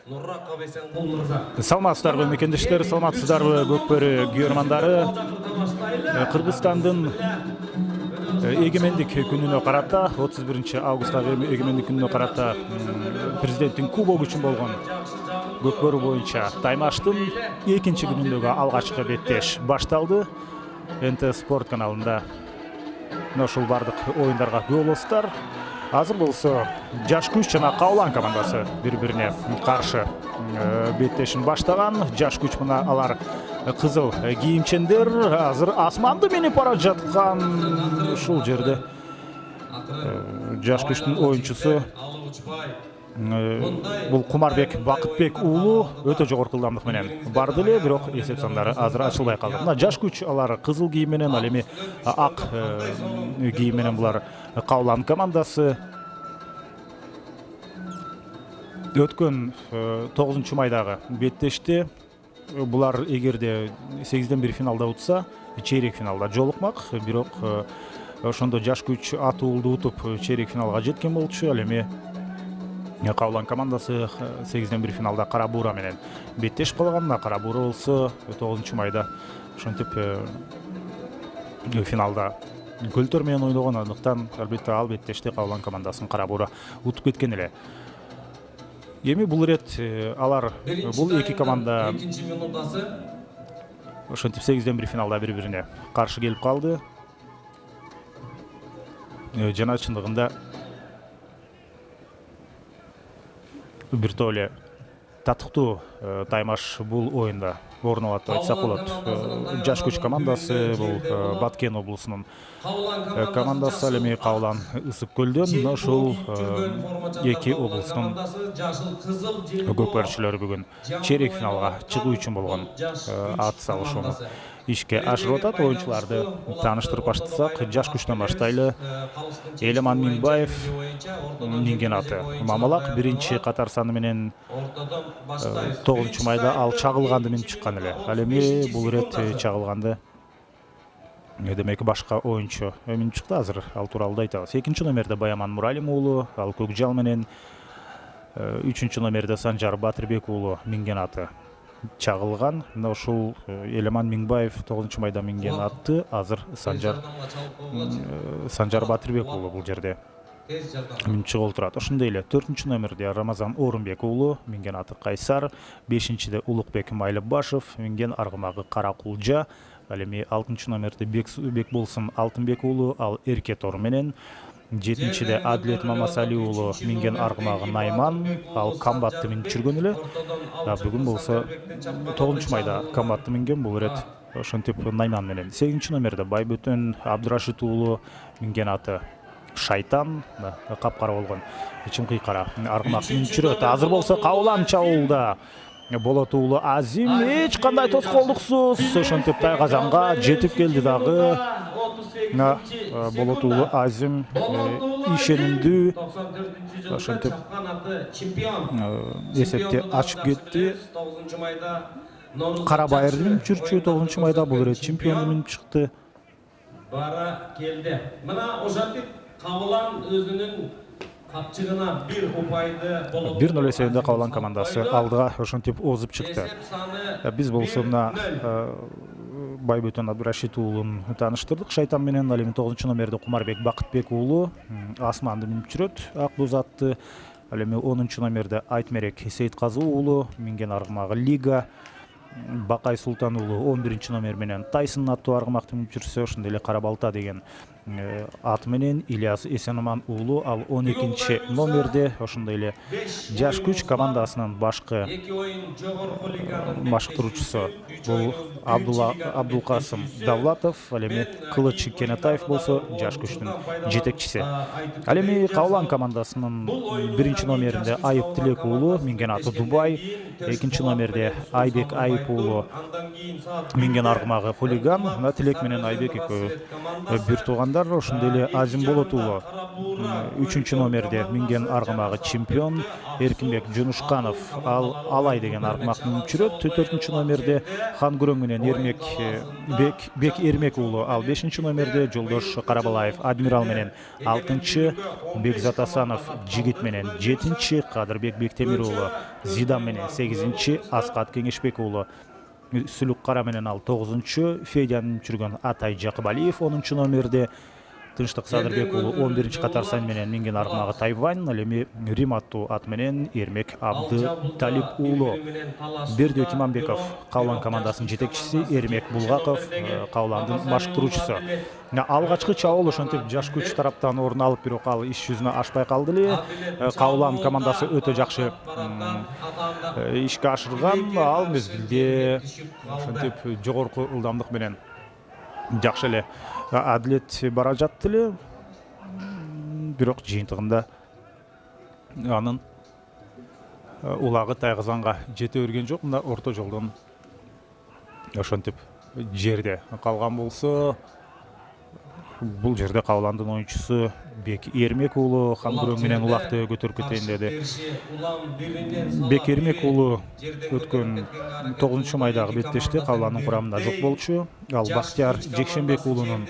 Саламатсыздарбы мекендештер, саламатсыздарбы көкбөрү күйөрмандары. Кыргызстандын эгемендик күнүнө карата 31 августтагы эгемендик күнүнө карата президенттин кубогу үчүн болгон көкбөрү боюнча таймаштын экинчи күнүндөгү алгачкы беттеш башталды. НТ Спорт каналында ушул бардык оюндарга күбө болосуздар. Азыр болсо Жаш күч жана Каулан командасы бири-бирине каршы беттешин баштаган. Жаш күч мына алар кызыл кийимчендер азыр асманды менип бара жаткан ушул жерде Жаш күчтүн оюнчусу бул Кумарбек Бакытбек уулу өтө жогорку ылдамдык менен барды эле, бирок эсеп сандары азыр ачылбай калды. Мына Жаш күч алар кызыл кийим менен, ал эми ак кийим менен булар Каулан командасы. Өткөн 9 майдагы беттеште булар эгерде 8ден 1 финалда утса, чейрек финалда жолукмак, бирок ошондо Жаш күч атуулду утуп чейрек финалга жеткен болчу. Ал эми Каулан командасы 8ден 1 финалда Кара Буура менен беттеш калган. Кара Буура болсо 9 майда ошентип финалда көлтөр менен ойногон, андыктан албетте ал беттеште Каулан командасын Кара Буура утуп кеткен эле. Эми бул ирет алар бул эки команда ошентип 8ден 1 финалда бири-бирине каршы келип калды. Жана чындыгында бир топ эле татыктуу таймаш бул оюнда орун алат деп айтсак болот. Жаш күч командасы бул Баткен облусунун командасы, ал эми Каулан Ысык Көлдөн. Ошол эки облустун көкбөрүчүлөрү бүгүн чейрек финалга чыгуу үчүн болгон ат салышууну ишке ашырып атат. Оюнчуларды тааныштырып баштасак, Жаш күчтөн баштайлы. Элеман Миңбаев минген аты Мамалак, биринчи катар саны менен 9 майда ал чагылганды минип чыккан эле. Ал эми бул ирет чагылганды демек башка оюнчу минип чыкты. Азыр ал тууралуу да айтабыз. 2 номерде Баяман Муралим уулу, ал Көкжал менен. 3 номерде Санжар Батырбек уулу минген аты чагылган. Мына ушул Элеман Миңбаев 9 майда минген атты азыр Санжар Батырбек уулу бул жерде минип чыгып турат. Ошондой эле 4 номерде Рамазан Орунбек уулу минген аты Кайсар. 5-де Улукбек Майлыбашев минген аргымагы Кара Кулжа. Ал эми 6 номерде Бекболсун Алтынбек уулу, ал Эрке Тор менен. 7-де Адлет Мамасали уулу минген аргымагы Найман, ал Камбатты минип жүргөн эле. Бүгүн болсо 9 майда Камбатты минген, бул ирет ошентип Найман менен. 8 номерде Байбөтөн Абдурашит уулу минген аты Шайтан, капкара болгон чыңкый кара аргымак минип жүрөт. Азыр болсо Каулан чабуулда Болот уулу Азим эч кандай тоскоолдуксуз ошентип тайгазанга жетип келди дагы. Болот уулу Азим ишенимдүү ошентип эсепти ачып кетти. Карабайырды минип жүрчү 9 майда бул ирет чемпионду минип чыкты. Бара келди. Мына ошентип Каулан өзүнүн капчыгына 1-0 эсебинде Каулан командасы алдыга ошентип озуп чыкты. Биз болсо мына Байбөтөн Абдурашит уулун тааныштырдык Шайтан менен. Ал эми 9 номерде Кумарбек Бакытбек уулу асманды минип жүрөт, ак боз атты. Ал эми 10 номерде Айтмерек Сейитказы уулу минген аргымагы Лига. Бакай Султан уулу 11 номер менен Тайсын аттуу аргымакты минип жүрсө, ошондой эле Кара Балта деген аты менен Ильяс Эсеноман уулу, ал 12 номерде. Ошондой эле Жаш күч командасынын башкаруучусу бул Абдулкасым Давлатов. Ал эми Кылыч Кенетаев болсо Жаш күчтүн жетекчиси. Ал эми Каулан командасынын 1 номеринде Айып Тилек уулу минген аты Дубай. 2 номерде Айбек Айып уулу минген аргымагы Хулиган. Тилек менен Айбек экөө бир тууганда. каармандар. Ошондой эле Азим Болот уулу 3-номерде минген аргымагы чемпион. Эркинбек Жунушканов Алай деген аргымакты минип жүрөт. 4-номерде Хан Күрөң менен Бек Эрмек уулу ал 5-номерде. Жолдош Карабалаев Адмирал менен 6-чы, Бекзат Асанов Жигит менен 7-чи, Кадырбек Бектемир уулу Зидан менен 8-чи, Аскат Кеңешбек уулу Сүлүк Кара менен ал 9-чу, Федяны жүргөн Атай Жакыбалиев 10-номерде. Тынчтык Садырбек уулу 11-чи катар сайн менен минген аргымагы Тайвань. Ал эми Риматтуу ат менен Эрмек Абды Талип уулу. Бердибек Иманбеков Каулан командасынын жетекчиси, Эрмек Булгаков Кауландын башкаруучусу. Алгачкы чабуул ошентип жаш күч тараптан орун алып, бирок ал иш жүзүнө ашпай калды эле. Каулан командасы өтө жакшы ишке ашырган. Ал мезгилде ошентип жогорку ылдамдык менен жакшы эле адилет бара жатты эле. Бирок жыйынтыгында анын улагы тайгызанга жете берген жок. Мына орто жолдон ошентип жерде калган болсо, бул жерде Кауландын оюнчусу Бек Эрмек уулу Хан Күрөң менен улакты көтөрүп кетейин деди. Бек Эрмек уулу өткөн 9-майдагы беттеште Кауландын курамында жок болчу. Ал Бактияр Жекшенбек уулунун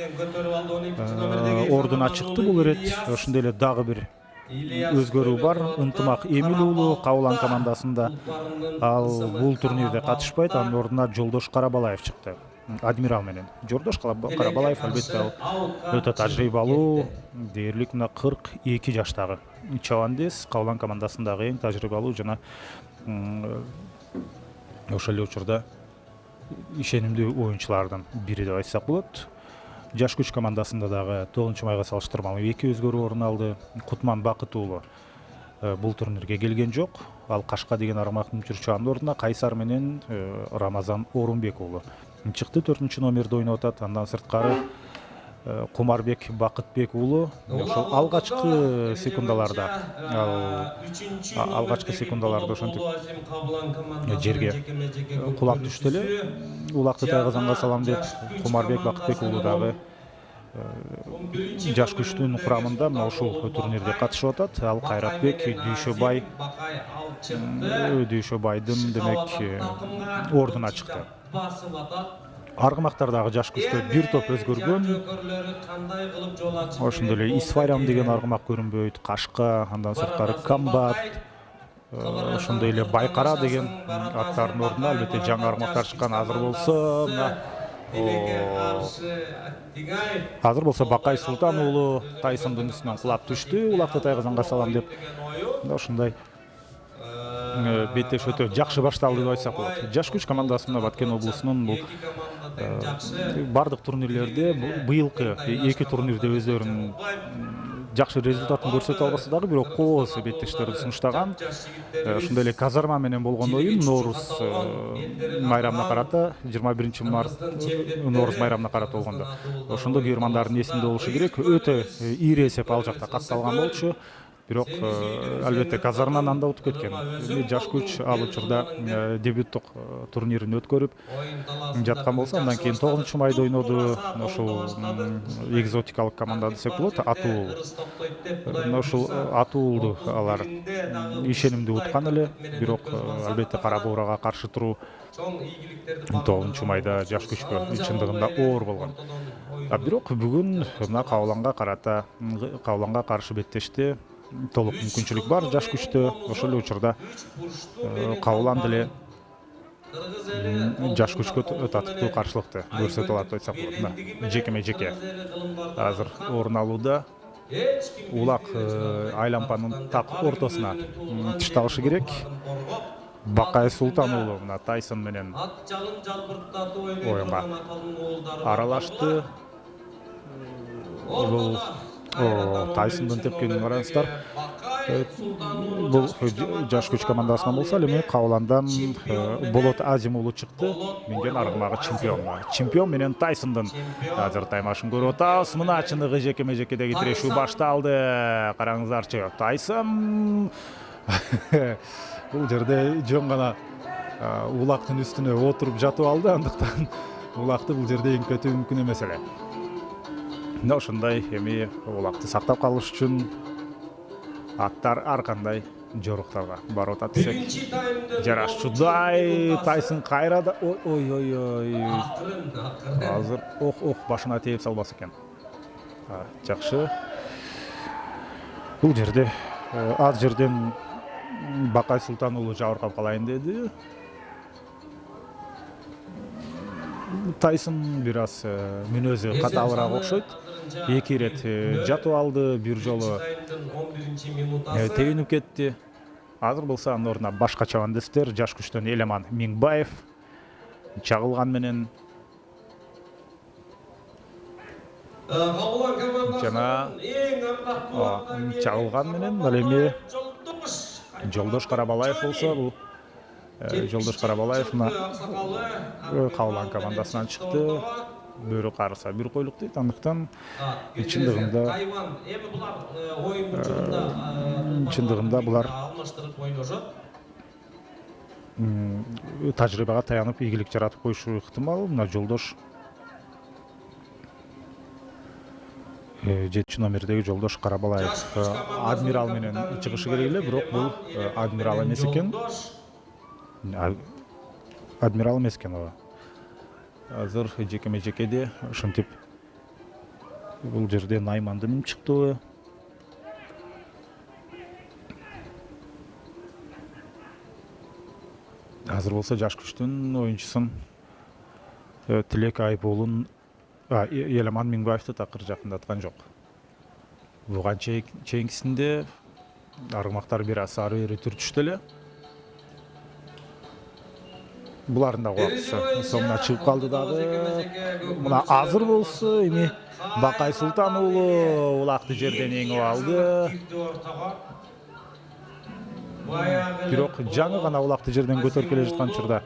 ордуна чыкты бул ирет. Ошондой эле дагы бир өзгөрүү бар. Ынтымак Эмил уулу Каулан командасында ал бул турнирде катышпайт. Анын ордуна Жолдош Карабалаев чыкты. Адмирал менен. Жолдош Карабалаев албетте ал өтө тажрыйбалуу, дээрлик мына 42 жаштагы чабандес, Каулан командасындагы эң тажрыйбалуу жана ошол эле учурда ишенимдүү оюнчулардын бири деп айтсак болот. Жаш күч командасында дагы 9-майга салыштырмалуу 2 өзгөрүү орун алды. Кутман Бакыт уулу бул турнирге келген жок. Ал Кашка деген аргымактын жүрчү, анын ордуна Кайсар менен Рамазан Орунбек уулу чыкты. 4-номерде ойноп атат. Андан сырткары Кумарбек Бакытбек уулу ошол алгачкы секундаларда ошентип жерге кулап түштү эле. Улакты тайгызанга салам деп Кумарбек Бакытбек уулу дагы жаш күчтүн курамында ушул турнирде катышып атат. Ал Кайратбек Дүйшөбайдын демек ордуна чыкты. Аргымактардагы жаш күчтө бир топ өзгөргөн. Ошондой эле Исфайрам деген аргымак көрүнбөйт, Кашка, андан сырткары Камбат, ошондой эле Байкара деген аттардын ордуна албетте жаңы аргымактар чыккан. Азыр болсо Бакай Султан уулу Тайсондун үстүнөн кулап түштү. Улакты тайгызанга салам деп. Ошондой беттеш өтө жакшы башталды деп айтсак болот. Жаш күч командасында Баткен облусунун бул бардык турнирлерде быйылкы 2 турнирде өздөрүнүн жакшы результатын көрсөтө албаса дагы бирок кооз беттештерди сунуштаган. Ошондой эле Казарма менен болгон оюн Нооруз майрамына карата, 21-март Нооруз майрамына карата болгондо. Ошондо күйөрмандардын эсинде болушу керек. Өтө ийри эсеп ал жакта катталган болчу. Бирок албетте Казарман анда утуп кеткен. Жаш күч ал учурда дебюттук турнирин өткөрүп жаткан болсо, андан кийин 9-майда ойноду. Ошол экзотикалык команда десек болот, Атуул. Ошол Атуулду алар ишенимдүү уткан эле. Бирок албетте Кара Буурага каршы туруу 9-майда жаш күчкө чындыгында оор болгон. Бирок бүгүн мына Кауланга каршы беттеште толук мүмкүнчүлүк бар жаш күчтө. Ошол эле учурда Каулан деле жаш күчкө татыктуу каршылыкты көрсөтө алат деп айтсак болот. Жекеме-жеке азыр орун алууда. Улак айлампанын так ортосуна тышталышы керек. Бакай Султан уулу мына Тайсон менен оюнга аралашты. Бул Тайсондун тепкенин караңыздар. Бул жаш күч командасынан болсо, ал эми Кауландан Болот Азим уулу чыкты. Минген аргымагы чемпион менен Тайсондун азыр таймашын көрүп атабыз. Мына чындыгы жекеме-жекедеги тирешүү башталды. Караңыздарчы, Тайсон бул жерде жөн гана улактын үстүнө отуруп жатып алды, андыктан улакты бул жерде эңкетүү мүмкүн эмес эле. Ошондай эми улакты сактап калыш үчүн аттар ар кандай жоруктарга барып атат десек Биринчи таймда жарашчудай Тайсон кайрада ой акырын. азыр ох башына тээп салбас экен. Жакшы. Бул жерде аз жерден Бакай Султан уулу жабыркап калайын деди. Тайсон бир аз мүнөзү катаалыраак окшойт. Эки ирет жатып алды, бир жолу тебинип кетти. Азыр болсо анын ордуна башка чабандестер, жаш күчтөн Элеман Миңбаев чагылган менен жана чагылган менен ал эми Жолдош Карабалаев болсо бул Жолдош Карабалаев мына Кабылан командасынан чыкты. Бөрү карыса бир койлук дейт. Андыктан чындыгында булар тажрыйбага таянып ийгилик жаратып коюшу ыктымал. Мына Жолдош 7 номердеги Жолдош Карабалаев адмирал менен чыгышы керек эле, бирок бул адмирал эмес экен. Адмирал эмес экен ооба. Азыр жекеме-жекеде ошентип бул жерде Найманды минип чыктыбы. Азыр болсо жаш күчтүн оюнчусун Тилек Айболун Элеман Миңбаевди такыр жакындаткан жок. Буга чейинкисинде аргымактар бир аз ары бери түртүштү эле. Булардын да убактысы соңуна чыгып калды дагы. Мына азыр болсо эми Бакай Султан уулу улакты жерден эңип алды. Бирок жаңы гана улакты жерден көтөрүп келе жаткан учурда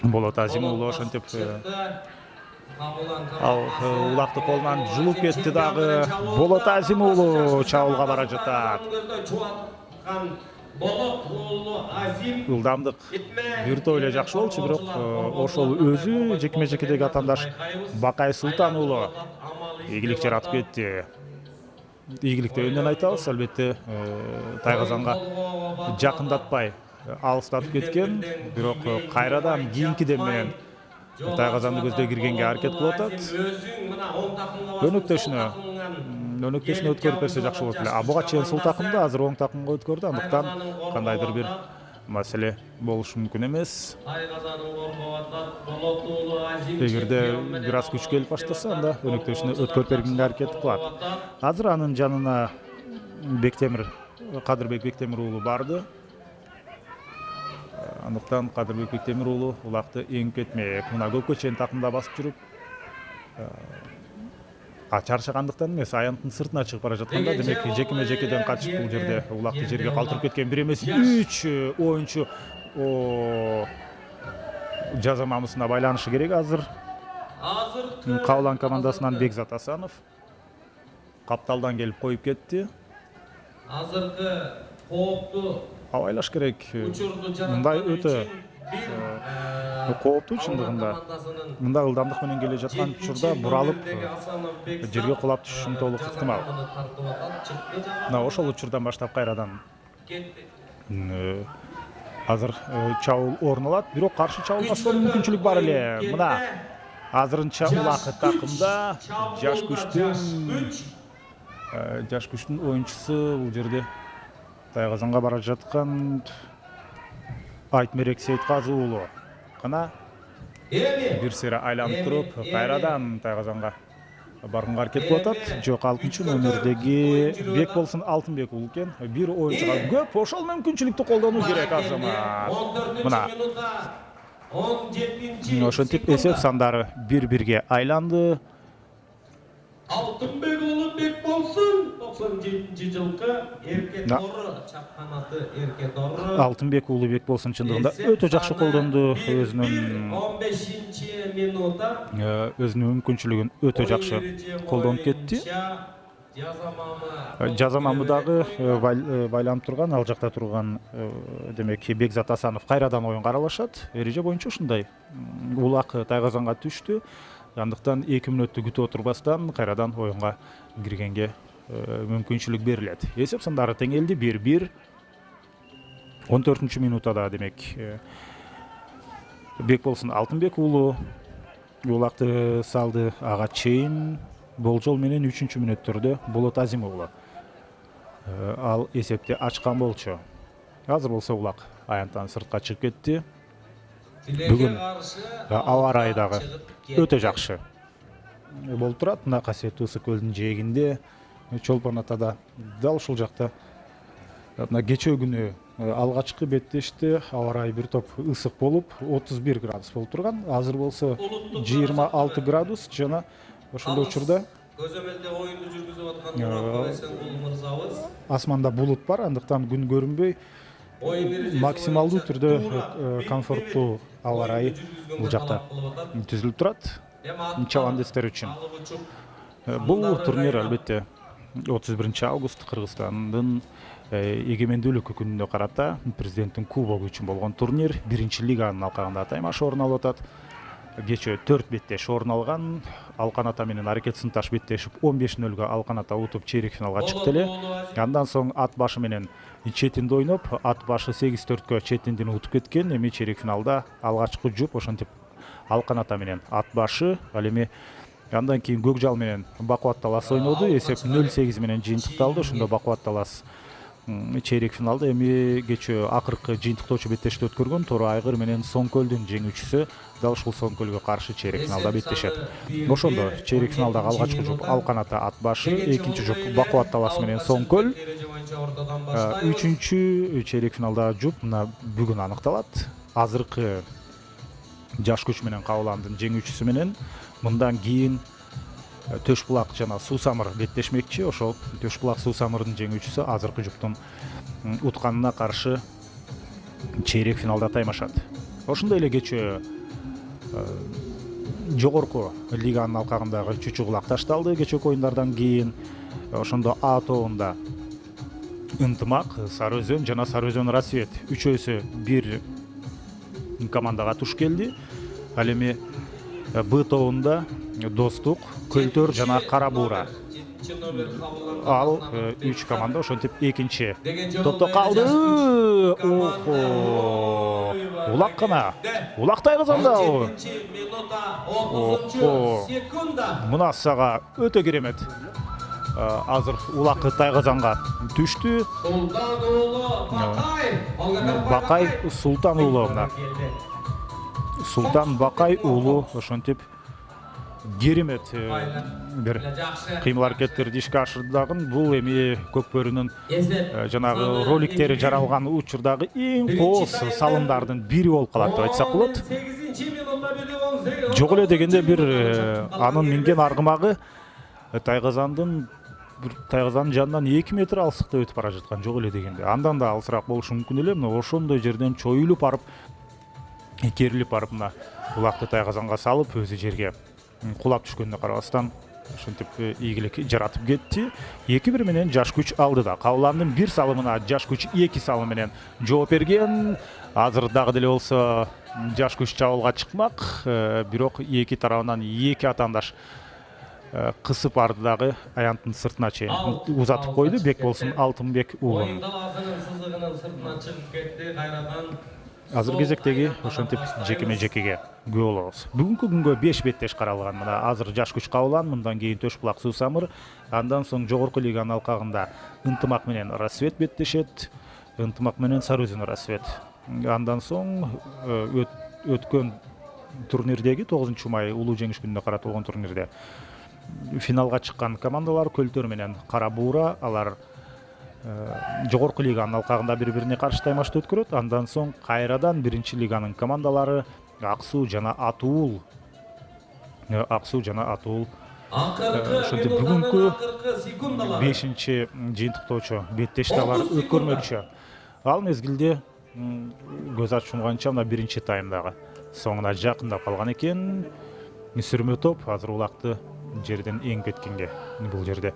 Болот Азим уулу ошентип ал улакты колунан жулуп кетти дагы. Болот Азим уулу чабуулга бара жатат. Ылдамдык бир топ эле жакшы болчу, бирок ошол өзү жекме-жекедеги атаандаш Бакай Султан уулу ийгилик жаратып кетти. Ийгиликти өндөн айтабыз, албетте Тайгазанга жакындатпай алыстатып кеткен, бирок кайрадан кийинки дем менен Тайгазанды көздөй киргенге аракет кылып атат. Өнөктөшүнө өткөрүп берсе жакшы болот эле. Буга чейин сул такымда, азыр оң такымга өткөрдү. Андыктан кандайдыр бир маселе болушу мүмкүн эмес. Эгерде бир аз күч келип баштаса, анда өнөктөшүнө өткөрүп бергенге аракет кылат. Азыр анын жанына Кадырбек Бектемир уулу барды. Андыктан Кадырбек Бектемир уулу улакты эңип кетмек. Мына көпкө чейин такымда басып жүрүп, чарчагандыктан эмес, аянттын сыртына чыгып бара жатканда, демек жекеме-жекеден качып бул жерде улакты жерге калтырып кеткен бир эмес 3 оюнчу жаза мамысына байланышы керек. Азыр Кабылан командасынан Бекзат Асанов капталдан келип коюп кетти. Азыркы кооптуу Абайлаш керек. Мындай өтө кооптуу чындыгында. Мында ылдамдык менен келе жаткан учурда буралып жерге кулап түшүшү толук ыктымал. Мына ошол учурдан баштап кайрадан азыр чабуул орун алат, бирок каршы чабуулга сонун мүмкүнчүлүк бар эле. Мына азырынча улакы такымда жаш күчтүн оюнчусу бул жерде Тайгазанга бара жаткан Айтмерек Сейтказы уулу кана бир сыйра айланып туруп кайрадан Тайгазанга барганга аракет кылып атат. Жок, 6-номердеги Бекболсун Алтынбек уулу экен. Бир оюнчуга көп ошол мүмкүнчүлүктү колдонуу керек азыр. Мына 17-чи ошентип эсеп сандары 1-1 айланды. Алтынбек уулу Бекболсун 97-жылкы эрке тору чапканаты эрке тору. Алтынбек уулу Бекболсун чындыгында өтө жакшы колдонду. Өзүнүн 15-чи минутта өзүнүн мүмкүнчүлүгүн өтө жакшы колдонуп кетти. Жаза мамы дагы байланып турган, ал жакта турган демек Бекзат Асанов кайрадан оюнга аралашат. Эреже боюнча ушундай. Улак Тайгазанга түштү. Андыктан 2 мүнөттү күтүп отурбастан кайрадан оюнга киргенге мүмкүнчүлүк берилет. Эсеп сандары теңелди 1-1. 14 минутада демек Бекболсун Алтынбек уулу улакты салды, ага чейин болжол менен 3 мүнөттөрдө Болот Азим уулу ал эсепти ачкан болчу. Азыр болсо улак аянттан сыртка чыгып кетти. Бүгүн аба ырайы дагы өтө жакшы болуп турат. Мына касиеттүү ысык көлдүн жээгинде, Чолпон Атада дал ушул жакта мына кечээ күнү алгачкы беттеште аба ырайы бир топ ысык болуп 31 градус болуп турган. Азыр болсо 26 градус жана ошондой учурда көзөмөлдө оюнду жүргүзүп аткан Нурак мырзабыз. Асманда булут бар, андыктан күн көрүнбөй максималдуу түрдө комфорттуу аба ырайы бул жакта түзүлүп турат чабандестер үчүн. Бул турнир албетте 31 август Кыргызстандын эгемендүүлүк күнүнө карата президенттин кубогу үчүн болгон турнир 1-лиганын алкагында таймаш орун алып атат. Кечээ 4 беттеш орун алган. Алкан Ата менен Аракет Сынташ беттешип 15-0 Алкан Ата утуп чейрек финалга чыкты эле. Андан соң Ат башы менен четинде ойноп, Ат башы 8-4 четиндин утуп кеткен. Эми чейрек финалда алгачкы жуп ошентип Алкан Ата менен Ат башы, ал эми андан кийин Көкжал менен Бакубат Талас ойноду. Эсеп 0-8 менен жыйынтыкталды. Ошондо Бакубат Талас чейрек финалда, эми кечээ акыркы жыйынтыктоочу беттешти өткөргөн Торо Айгыр менен Соңкөлдүн жеңүүчүсү дал ушул Соңкөлгө каршы чейрек финалда беттешет. Ошондо чейрек финалдагы алгачкы жуп Алкан Ата Ат башы, экинчи жуп Бакубат Талас менен Соңкөл, үчүнчү чейрек финалдагы жуп мына бүгүн аныкталат. Азыркы жаш күч менен Кабыландын жеңүүчүсү менен мындан кийин Төш Булак жана Суусамыр беттешмекчи. Ошол Төш Булак Суусамырдын жеңүүчүсү азыркы жуптун утканына каршы чейрек финалда таймашат. Ошондой эле кечээ жогорку лиганын алкагындагы Чүчү Кулак ташталды кечээки оюндардан кийин. Ошондо А тобунда Ынтымак, Сары Өзөн жана Сары Өзөн Рассвет үчөөсү бир командага туш келди. Ал эми Б тобунда Достук, Көлтөр жана Кара Буура. Ал 3 команда ошентип экинчи топто калды. Охо! Улак кана. Улак тайгызанда. Охо! Мына сага өтө керемет. Азыр улакы тайгызанга түштү. Бакай Султан уулу мына. Султан Бакай уулу ошентип керемет бир кыймыл аракеттерди ишке ашырды дагы. Бул эми Көкбөрүнүн жанагы роликтери жаралган учурдагы эң кооз салымдардын бири болуп калат деп айтсак болот. Жок эле дегенде бир анын минген аргымагы тайгызандын жанынан 2 метр алыстыкта өтүп бара жаткан, жок эле дегенде. Андан да алысыраак болушу мүмкүн эле. Мына ошондой жерден чоюлуп барып, керилип барып мына улакты тайгызанга салып, өзү жерге кулап түшкөнүнө карабастан ошентип ийгилик жаратып кетти. 2-1 менен жаш күч алды да. Кабыландын бир салымына жаш күч 2 салым менен жооп берген. Азыр дагы деле болсо жаш күч чабуулга чыкмак, бирок эки тарабынан 2 атаандаш кысып барды дагы аянттын сыртына чейин узатып койду. Бекболсун Алтынбек уулу. Азыр кезектеги ошентип жекеме-жекеге күбө болобуз. Бүгүнкү күнгө 5 беттеш каралган. Мына азыр жаш күч Кабылан, мындан кийин Төш Булак Суусамыр, андан соң жогорку лиганын алкагында Ынтымак менен Рассвет беттешет. Ынтымак менен Сары Өзөн Рассвет. Андан соң өткөн турнирдеги 9 май улуу жеңиш күнүнө каратылган турнирде финалга чыккан командалар Көлтөр менен Кара Буура, алар жогорку лиганын алкагында бири-бирине каршы таймашты өткөрөт. Андан соң кайрадан 1-лиганын командалары Ак Суу жана Атуул. Ошентип бүгүнкү 5-чи жыйынтыктоочу беттешти алар өткөрмөкчү. Ал мезгилде көз ачып жумганча мына 1-чи таймдагы соңуна жакындап калган экен. Сүрмө топ азыр улакты жерден эң кеткенге бул жерде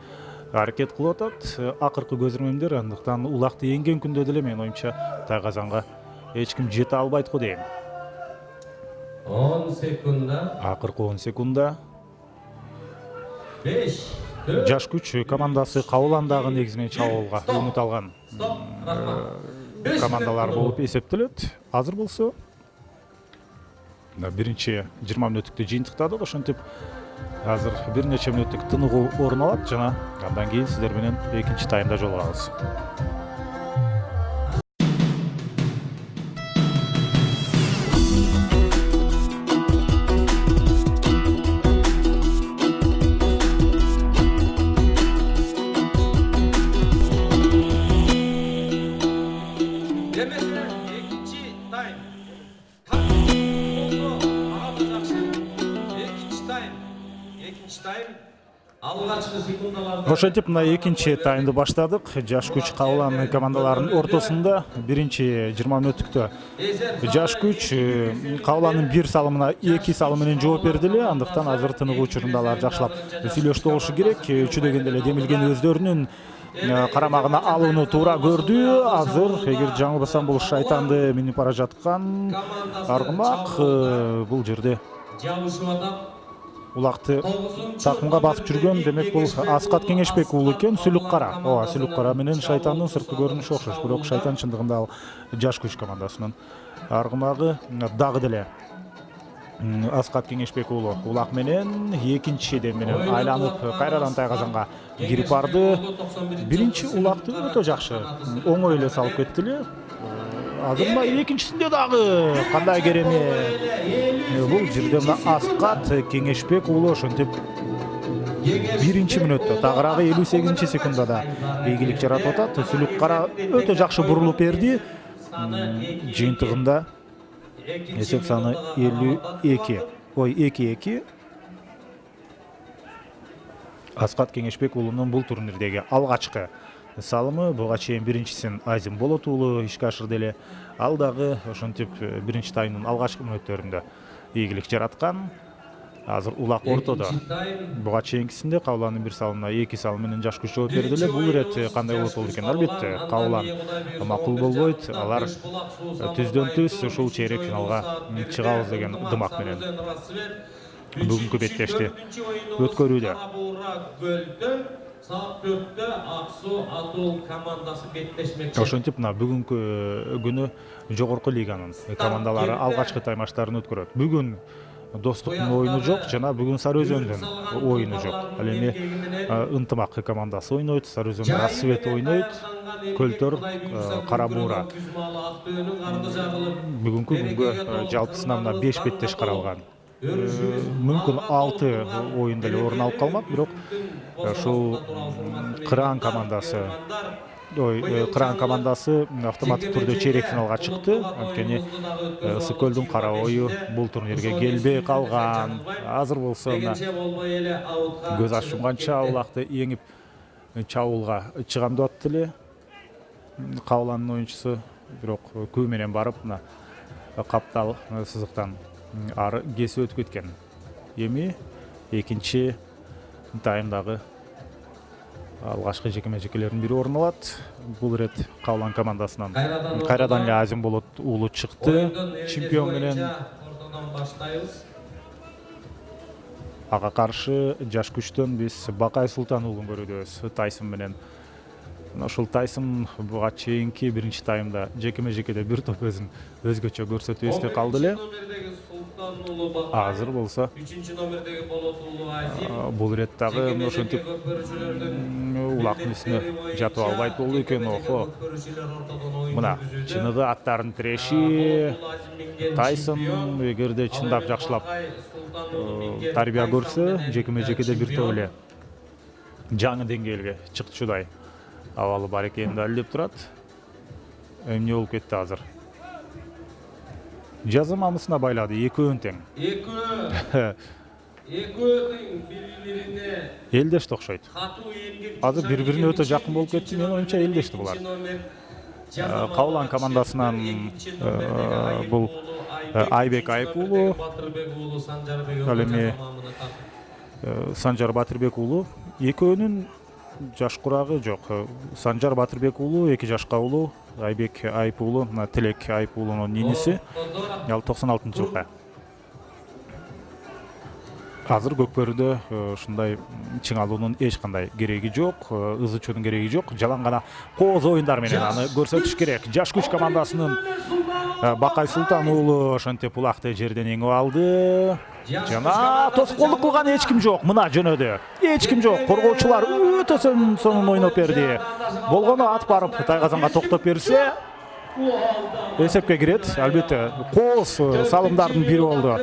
аракет кылып атат. Акыркы көз ирмемдер, андыктан улакты эңген күндө деле менин оюмча тайгазанга эч ким жете албайт го дейм. 10 секунда. Акыркы 10 секунда 5 4 Жаш күч командасы Кабыландагы негизинен чабуулга үмүт алган командалар болуп эсептелет. Азыр болсо биринчи 20 мүнөттүктү жыйынтыктадык. Ошентип азыр бир нече мүнөттүк тыныгуу орун алат жана андан кийин сиздер менен экинчи таймда жолугабыз. Ошентип мына экинчи таймды баштадык. Жаш күч Кабылан командаларынын ортосунда биринчи 20 мүнөттүктө жаш күч Кабыландын бир салымына 2 салым менен жооп берди эле. Андыктан азыр тыныгуу учурунда алар жакшылап сүйлөшүп болушу керек. Үчү дегенде эле демилген өздөрүнүн карамагына алууну туура көрдү. Азыр эгер жаңылбасам бул шайтанды минип бара жаткан Аргымак бул жерде улакты такымга басып жүргөн, демек бул Аскат Кеңешбек уулу экен. Сүлүк кара. Ооба, сүлүк кара менен шайтандын сырткы көрүнүшү окшош. Бирок шайтан чындыгында ал жаш күч командасынын аргымагы. Дагы деле Аскат Кеңешбек уулу улак менен экинчи менен айланып кайрадан тайгазанга кирип барды. Биринчи улакты өтө жакшы оңой эле салып кетти эле. Азыр мына экинчисинде дагы кандай керемет. Бул жерде мына Аскат Кеңешбек уулу ошентип биринчи мүнөттө тагыраагы 58-секундада ийгилик жаратып атат. Сүлүк кара өтө жакшы бурулуп берди. Жыйынтыгында эсеп саны 2-2. Аскат Кеңешбек уулунун бул турнирдеги алгачкы салымы. Буга чейин биринчисин Азим Болот уулу ишке ашырды эле. Ал дагы ошентип биринчи таймдын алгачкы мүнөттөрүндө ийгилик жараткан. Азыр улак ортодо. Буга чейинкисинде Кабыландын бир салымына 2 салым менен жаш күч жооп берди эле. Бул ирет кандай болот болду экен? Албетте Кабылан макул болбойт. Алар түздөн түз ушул чейрек финалга чыгабыз деген дымак менен бүгүнкү беттешти өткөрүүдө. Saat 4'te Aksu Atıl komandası betleşmekte. Ошентип мына бүгүнкү күнү жогорку лиганын командалары алгачкы таймаштарын өткөрөт. Бүгүн Достуктун оюну жок жана бүгүн Сары Өзөндүн оюну жок. Ал эми Ынтымак командасы ойнойт, Сары Өзөн Рассвет ойнойт, Көлтөр Кара Буура. Бүгүнкү күнгө жалпысынан 5 беттеш каралган. Мүмкүн 6 оюнда эле орун алып калмак, бирок ушул Кыран командасы автоматтык түрдө чейрек финалга чыкты. Анткени Ысык Көлдүн кара ою бул турнирге келбей калган. Азыр болсо көз ачымганча улакты эңип чабуулга чыгам деп атты эле Кабыландын оюнчусу, бирок күү менен барып мына каптал сызыктан ары кесип өтүп кеткен. Эми экинчи таймдагы алгачкы жекеме-жекелердин бири орун алат. Бул ирет Кабылан командасынан кайрадан эле Азим Болот уулу чыкты чемпион менен. Ага каршы жаш күчтөн биз Бакай Султан уулун көрүүбүз Тайсон менен. Ошол Тайсон буга чейинки биринчи таймда жекеме-жекеде бир топ өзүн өзгөчө көрсөтүп эсте калды эле. Азыр болсо 3-номердеги Болот уулу Азим бул ирет дагы ошентип улактын үстүнө жатып албайт болду экен. Охо. Мына чыныгы аттарын тиреши Тайсон эгерде чындап жакшылап тарбия көрсө жекеме-жекеде бир топ эле жаңы деңгээлге чыкчудай абалы бар экенин далилдеп турат. Эмне болуп кетти азыр? Жазамамысына байлады, экөөнүн тең. Экөө бири-бирине элдешти окшойт. Азыр бири-бирине өтө жакын болуп кетти. Менин оюмча элдешти булар. Кабылан командасынан бул Айбек Айып уулу, ал эми Санжар Батырбек уулу. Экөөнүн жаш курагы жок. Санжар Батырбек уулу 2 жашка уулу, Айбек Айып уулу, Тилек Айып уулунун ниниси. Ал 96-жылкы. азыр көкбөрүдө ушундай чыңалуунун эч кандай кереги жок, ыз ичүүнүн кереги жок. Жалаң гана кооз оюндар менен аны көрсөтүш керек. Жаш күч командасынын Бакай Султан уулу ошентип улакты жерден эңип алды. Жана тоскоолдук кылган эч ким жок. Мына жөнөдү. Эч ким жок. Коргоочулар өтө сонун ойноп берди. Болгону ат барып Тайгазанга токтоп берсе, эсепке кирет. Албетте, кооз салымдардын бири болду.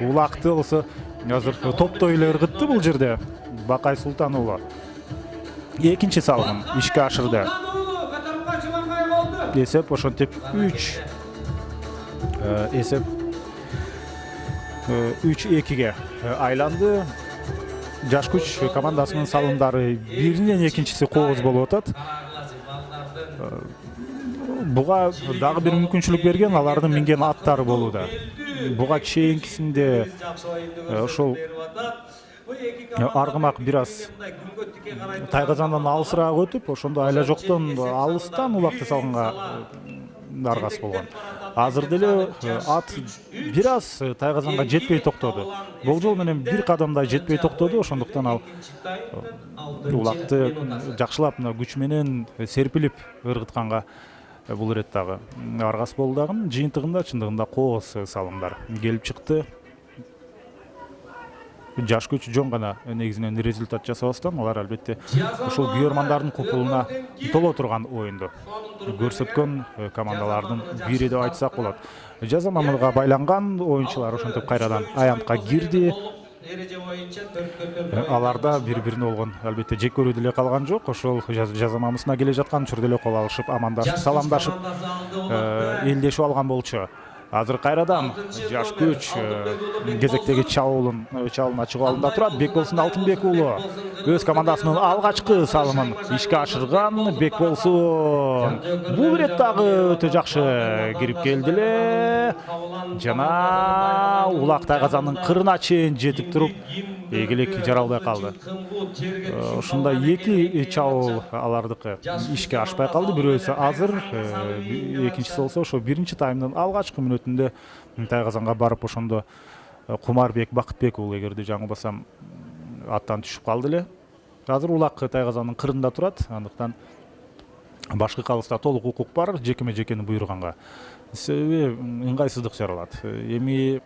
Улакты болсо азыр топтой эле ыргытты бул жерде. Бакай Султан уулу экинчи салымын ишке ашырды. Эсеп ошентип 3 эсеп 3-2-ге айланды. Жаш күч командасынын салымдары биринен экинчиси кооз болуп атат. Буга дагы бир мүмкүнчүлүк берген алардын минген аттары болууда. Буга чейинкисинде ошол аргымак бир аз Тайгазандан алысыраак өтүп, ошондо айла жоктон алыстан улакты салганга аргасы болгон. Азыр деле ат бир аз Тайгазанга жетпей токтоду. Болжол менен бир кадамдай жетпей токтоду, ошондуктан ал улакты жакшылап күч менен серпилип ыргытканга бул ирет дагы аргасы болду. Дагы жыйынтыгында чындыгында кооз салымдар келип чыкты. Жаш күч жон гана негизинен результат жасабастан алар албетте ошол күйөрмандардын купулуна толо турган оюнду көрсөткөн командалардын бири деп айтсак болот. Жаза мамырга байланган оюнчулар ошентип кайрадан аянтка кирди. Аларда бири-бирине болгон албетте жек көрүү деле калган жок. Ошол жаза мамысына келе жаткан учурда эле кол алышып, амандашып, саламдашып элдешип алган болчу. Азыр кайрадан жаш күч кезектеги чабуулун ачык алдында турат. Бекболсун Алтынбек уулу өз командасынын алгачкы салымын ишке ашырган. Бекболсун бул ирет дагы өтө жакшы кирип келди эле. Жана улак Тайгазандын кырына чейин жетип туруп эгилик жаралбай калды. Ушундай эки чабуул алардыкы ишке ашпай калды. Бирөөсү азыр, экинчиси болсо ошо биринчи таймдын алгачкы мүнөтүндө Тайгазанга барып ошондо Кумарбек Бакытбек уулу эгерде жаңылбасам аттан түшүп калды эле. Азыр улак Тайгазандын кырында турат. Андыктан башкы калыста толук укук бар жекеме-жекени буйруганга. Себеби ыңгайсыздык жаралат. Эми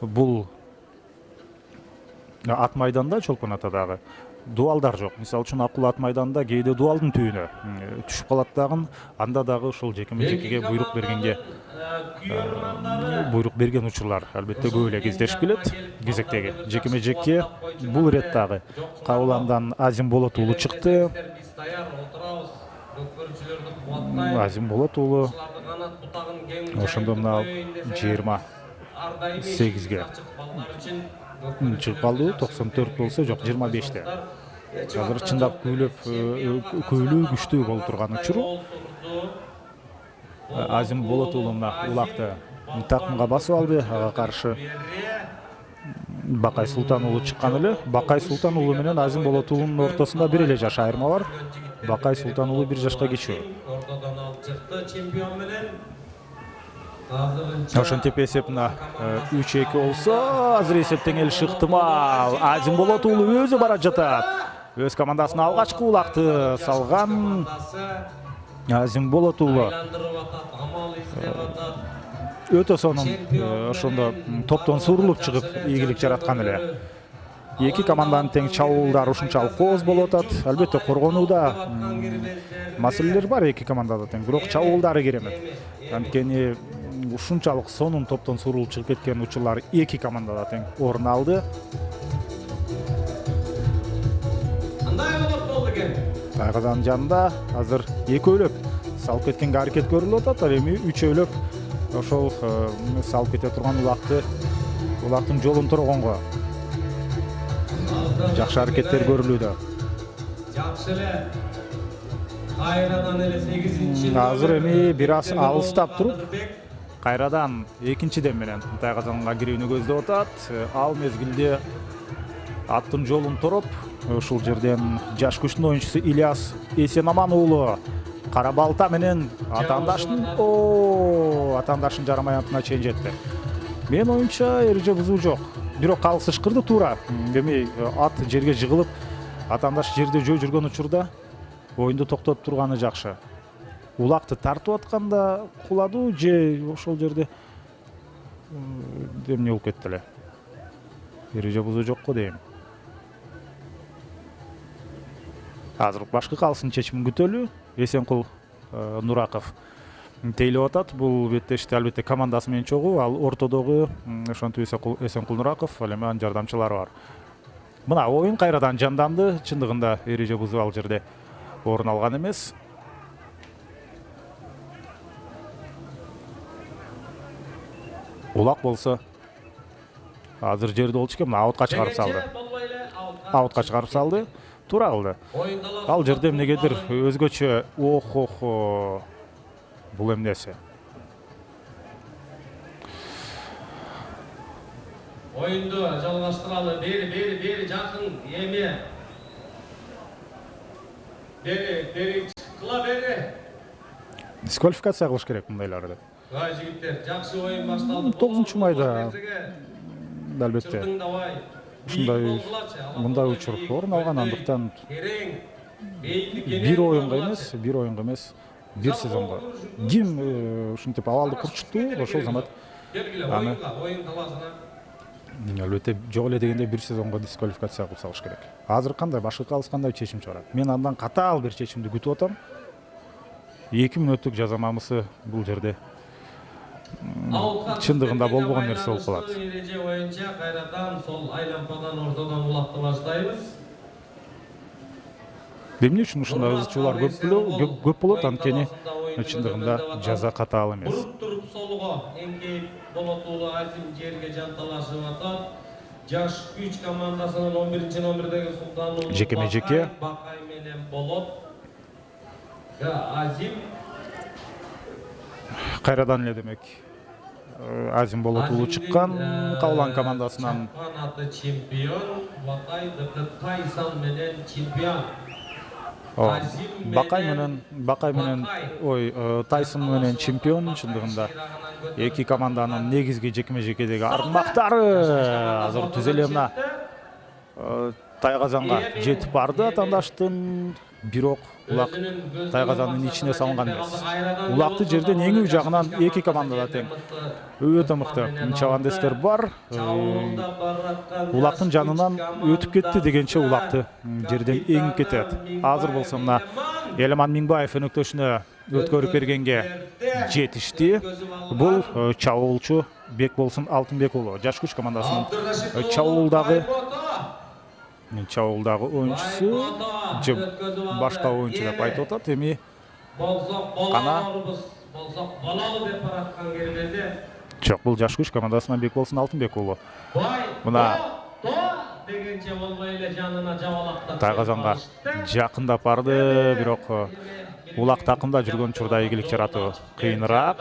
бул ат майданда, чолпон атадагы дуалдар жок. Мисалы үчүн Акул ат майданында кээде дуалдын түбүнө түшүп калат дагы, анда дагы ошол жекеме-жекеге буйрук берген учурлар албетте көп эле кездешип келет. Кезектеги жекеме-жекке бул ирет дагы Кабыландан Азим Болот уулу чыкты. Азим Болот уулу ошондо мына 28-ге чыгып калды. 94 болсо жок, 25-те. Азыр чындап көйлүү күчтүү болуп турган учуру. Азим Болот уулу мына улакты такымга басып алды. Ага каршы Бакай Султан уулу чыккан эле. Бакай Султан уулу менен Азим Болот уулунун ортосунда бир эле жаш айырма бар. Бакай Султан уулу 1 жашка кичүү. Ошентип эсеп мына 3-2 болсо, азыр эсеп теңелиши ыктымал. Азим Болот уулу өзү бара жатат. Өз командасына алгачкы улакты салган Азим Болот уулу өтө сонун ошондо топтон сурулуп чыгып ийгилик жараткан эле. Эки команданын тең чабуулдары ушунчалык кооз болуп атат. Албетте коргонууда маселелер бар эки командада тең, бирок чабуулдары керемет. Анткени ушунчалык сонун топтон сурулуп чыгып кеткен учурлар эки командада тең орун алды. Тайгазанын жанында азыр экөөлөп салып кеткенге аракет көрүлүп атат. Ал эми үчөөлөп ошол салып кете турган улактын жолун торгонго жакшы аракеттер көрүлүүдө. Жакшы эле. Кайрадан эле 8-чи. Азыр эми бир аз алыстап туруп, кайрадан экинчи дем менен Тайгазанга кирүүнү көздөп атат. Ал мезгилде аттын жолун тороп, ушул жерден жаш күчтүн оюнчусу Ильяс Эсенаман уулу кара балта менен атаандашын жарамай антына чейин жетти. Мен оюмча эреже бузуу жок. Бирок калыс ышкырды туура. Демей ат жерге жыгылып, атандаш жерде жөө жүргөн учурда оюнду токтотуп турганы жакшы. Улакты тартып атканда куладуу же ошол жерде эмне болуп кетти эле. Эреже бузуу жокко дейм. Азыр башкы калыстын чечимин күтөлү. Эсенкул Нураков тейлеп атат. Бул беттешти албетте командасы менен чогуу, ал ортодогу ошентип Эсенкул Нураков, ал эми анын жардамчылары бар. Мына оюн кайрадан жанданды. Чындыгында эреже бузуу ал жерде орун алган эмес. Улак болсо азыр жерде болчу экен, аутка чыгарып салды. Аутка чыгарып салды. Туура кылды. Ал жерде эмнегедир өзгөчө охо бул эмнеси? Оюнду жалгаштыралы. Бери жакын эме. Бери кыла бери. Дисквалификация кылыш керек мындайларды. Жигиттер, жакшы оюн башталды. 9 майда албетте мындай учур орун алган, андыктан бир оюнга эмес, бир сезонго ким ушинтип абалды курчукту, ошол замат аны албетте жок эле дегенде бир сезонго дисквалификация кылып салыш керек. Азыр кандай башкы калыс кандай чечим чыгарат? Мен андан катаал бир чечимди күтүп атам. 2 мүнөттүк жаза мамысы бул жерде чындыгында болбогон нерсе болуп калат. Эреже боюнча кайрадан сол айлампадан ортодон улакты баштайбыз. Эмне үчүн ушундай ызчуулар көп болот, анткени чындыгында жаза катаал эмес. Буруп туруп солго эңкейип болот уулу Азим жерге жанталашып атат. Жаш күч командасынын 11-чи номердеги Султан уулу жеке-жеке Бакай менен болот. Азим кайрадан эле демек Азим болот уулу чыккан Каулан командасынан. Аты чемпион, Бакай Тайсон менен чемпион. Бакай менен Тайсон менен чемпион. Чындыгында эки команданын негизги жекме-жекедеги аргымактары азыр түзөлө мына Тайгазанга жетип барды атандаштын, бирок улак Тайгазандын ичине салынган эмес. Улакты жерден эңүү жагынан эки команда да тең. Өтө мыкты чабандестер бар. Улактын жанынан өтүп кетти дегенче улакты жерден эңип кетет. Азыр болсо мына Элеман Миңбаев өнөктөшүнө өткөрүп бергенге жетишти. Бул чабуулчу Бекболсун Алтынбек уулу, жаш күч командасынын чабуулдагы оюнчусу же башка оюнчу деп айтып атат. Эми кана жок, бул жаш күч командасынан Бекболсун Алтынбек уулу. Мына дегенче болбой эле жанына жабалакта Тайгазанга жакындап барды, бирок улак такымда жүргөн учурда ийгилик жаратуу кыйыныраак.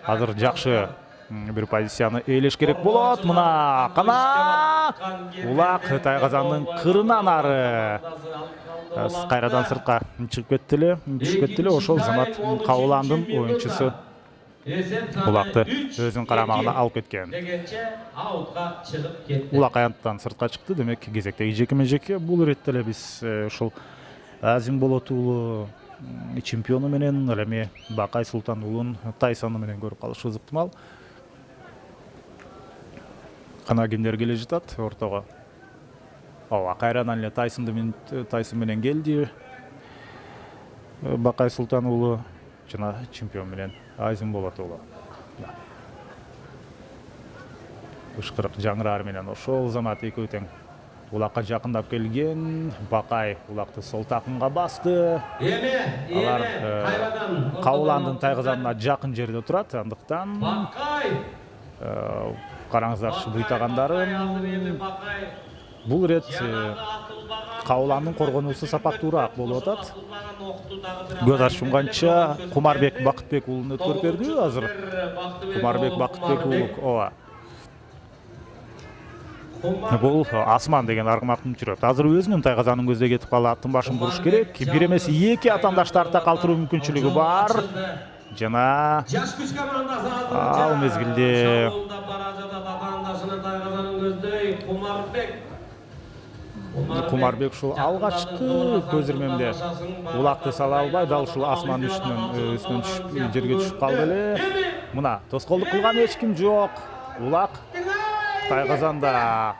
Азыр жакшы бир позицияны ээлеш керек болот. Мына кана улак Тайгазандын кырынан ары кайрадан сыртка чыгып кетти эле, түшүп кетти эле. Ошол замат Кауландын оюнчусу улакты өзүнүн карамагына алып кеткен. Улак аянттан сыртка чыкты, демек кезектеги жекме-жеке. Бул иретте эле биз ушул Азим болот уулу чемпиону менен, ал эми Бакай Султан уулун Тайсону менен көрүп калышыбыз ыктымал. Кана кимдер келе жатат ортого? Кайрадан эле Тайсон менен келди. Бакай Султан уулу жана чемпион менен Азим болот уулу. Ышкырык жаңыраар менен ошол замат экөө тең улакка жакындап келген. Бакай улакты сол такымга басты. Алар Кауландын Тайгазанына жакын жерде турат, андыктан караңыздарчы буйтагандарын бул ирет Кауландын коргонуусу сапаттуураак болуп атат. Көз ачымганча Кумарбек Бакытбек уулун өткөрүп берди. Азыр Кумарбек Бакытбек уулу бул Асман деген аргымактын жүрөт. Азыр өзүнүн Тайгазанын көздөй кетип калып аттын башын буруш керек. Бир эмес эки атандашты артта калтыруу мүмкүнчүлүгү бар. жана Жаш күч командасы ал мезгилде шабуылда бара жатат атаандашына тайгазанын көздөй Кумарбек ушул алгачкы көзүрмемде улакты сала албай дал ушул асмандын үстүнөн түшүп жерге түшүп калды эле. Мына тоскоолдук кылган эч ким жок. Улак Тайгазанда.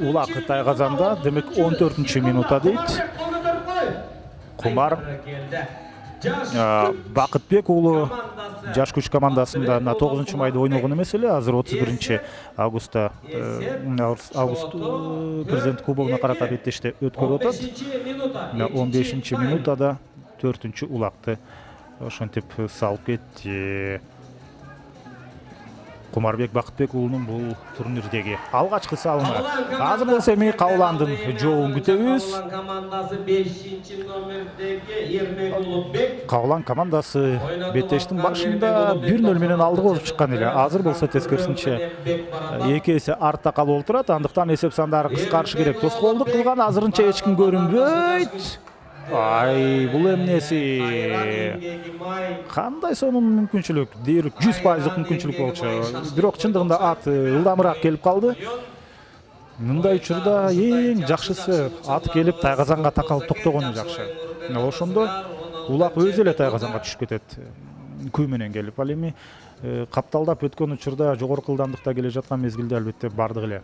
Улак Тайгазанда, демек 14-минутта дейт. Кумар Бакытбек уулу жаш күч командасында 9-майда ойногон эмес эле, азыр 31-августта август президент кубогуна карата беттеште өткөрүп атат. 15-минутада 4-улакты ошентип салып кетти. Кумарбек Бакытбек уулунун бул турнирдеги алгачкы салымы. Азыр болсо эми Кауландын жообун күтөбүз. Каулан командасы беттештин башында 1-0 менен алдыга болуп чыккан эле. Азыр болсо тескерисинче 2 эсе артта калып отурат. Андыктан эсеп сандары кыскарышы керек. Тоскоолдук кылган азырынча эч ким көрүнбөйт. Ай, бул эмнеси? Кандай сонун мүмкүнчүлүк? Дээрлик 100% мүмкүнчүлүк болчу. Бирок чындыгында ат ылдамыраак келип калды. Мындай учурда эң жакшысы ат келип Тайгазанга такалып токтогону жакшы. Ошондо улак өзү эле Тайгазанга түшүп кетет. Күй менен келип, ал эми капталдап өткөн учурда жогорку ылдамдыкта келе жаткан мезгилде албетте бардык эле.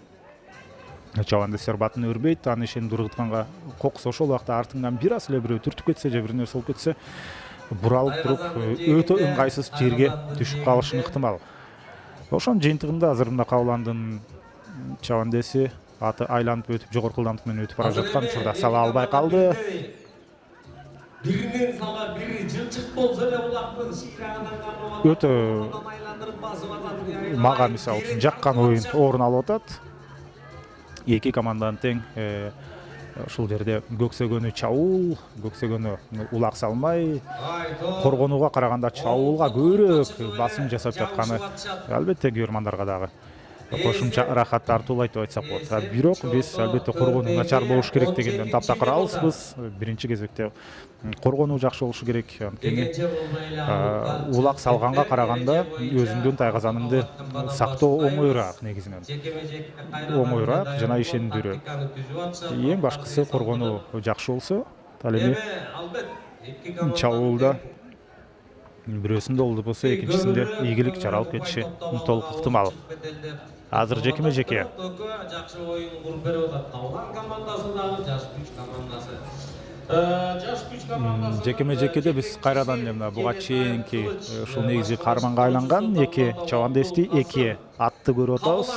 Чабандестер батын өрбөйт, аны ишенip ургутканга коксо ошол убакта артыңан бир аз эле бирөө түртүп кетсе же бир нерсе болуп кетсе, буралып туруп өтө ыңгайсыз жерге түшүп калышы ыктымал. Ошонун жыйынтыгында азыр мына Кауландын чабандеси аты айланып өтүп жогорку ылдамдык менен өтүп бара жаткан учурда сала албай калды. Биринен сала бири жылчык болсо эле улактын шыйрагынан кармап Өтө мага мисалы үчүн жаккан оюн орун алып атат. Эки команданын тең ушул жерде көксөгөнү чабуул, көксөгөнү улак салмай, коргонууга караганда чабуулга көбүрөөк басым жасап жатканы албетте көрмандарга дагы кошумча рахат тартуулайт деп айтсак болот. Бирок биз албетте коргонуу начар болуш керек дегенден таптакырабызбыз. Биринчи кезекте коргонуу жакшы болушу керек. Анткени улак салганга караганда өзүңдүн Тайгазаныңды сактоо оңоюраак негизинен. Оңоюраак жана ишендирүүрөөк. Эң башкысы коргонуу жакшы болсо, ал эми чабуулда бирөөсүндө болду болсо экинчисинде ийгилик жаралып кетиши толук ыктымал. Азыр жекеме-жеке. Жакшы оюн куруп берип атат. Каулан командасындагы жаш күч командасы. Жаш күч командасы Жекеме-жекеде биз кайрадан эле мына буга чейинки ушул негизи каарманга айланган эки чабандести, эки атты көрүп атабыз.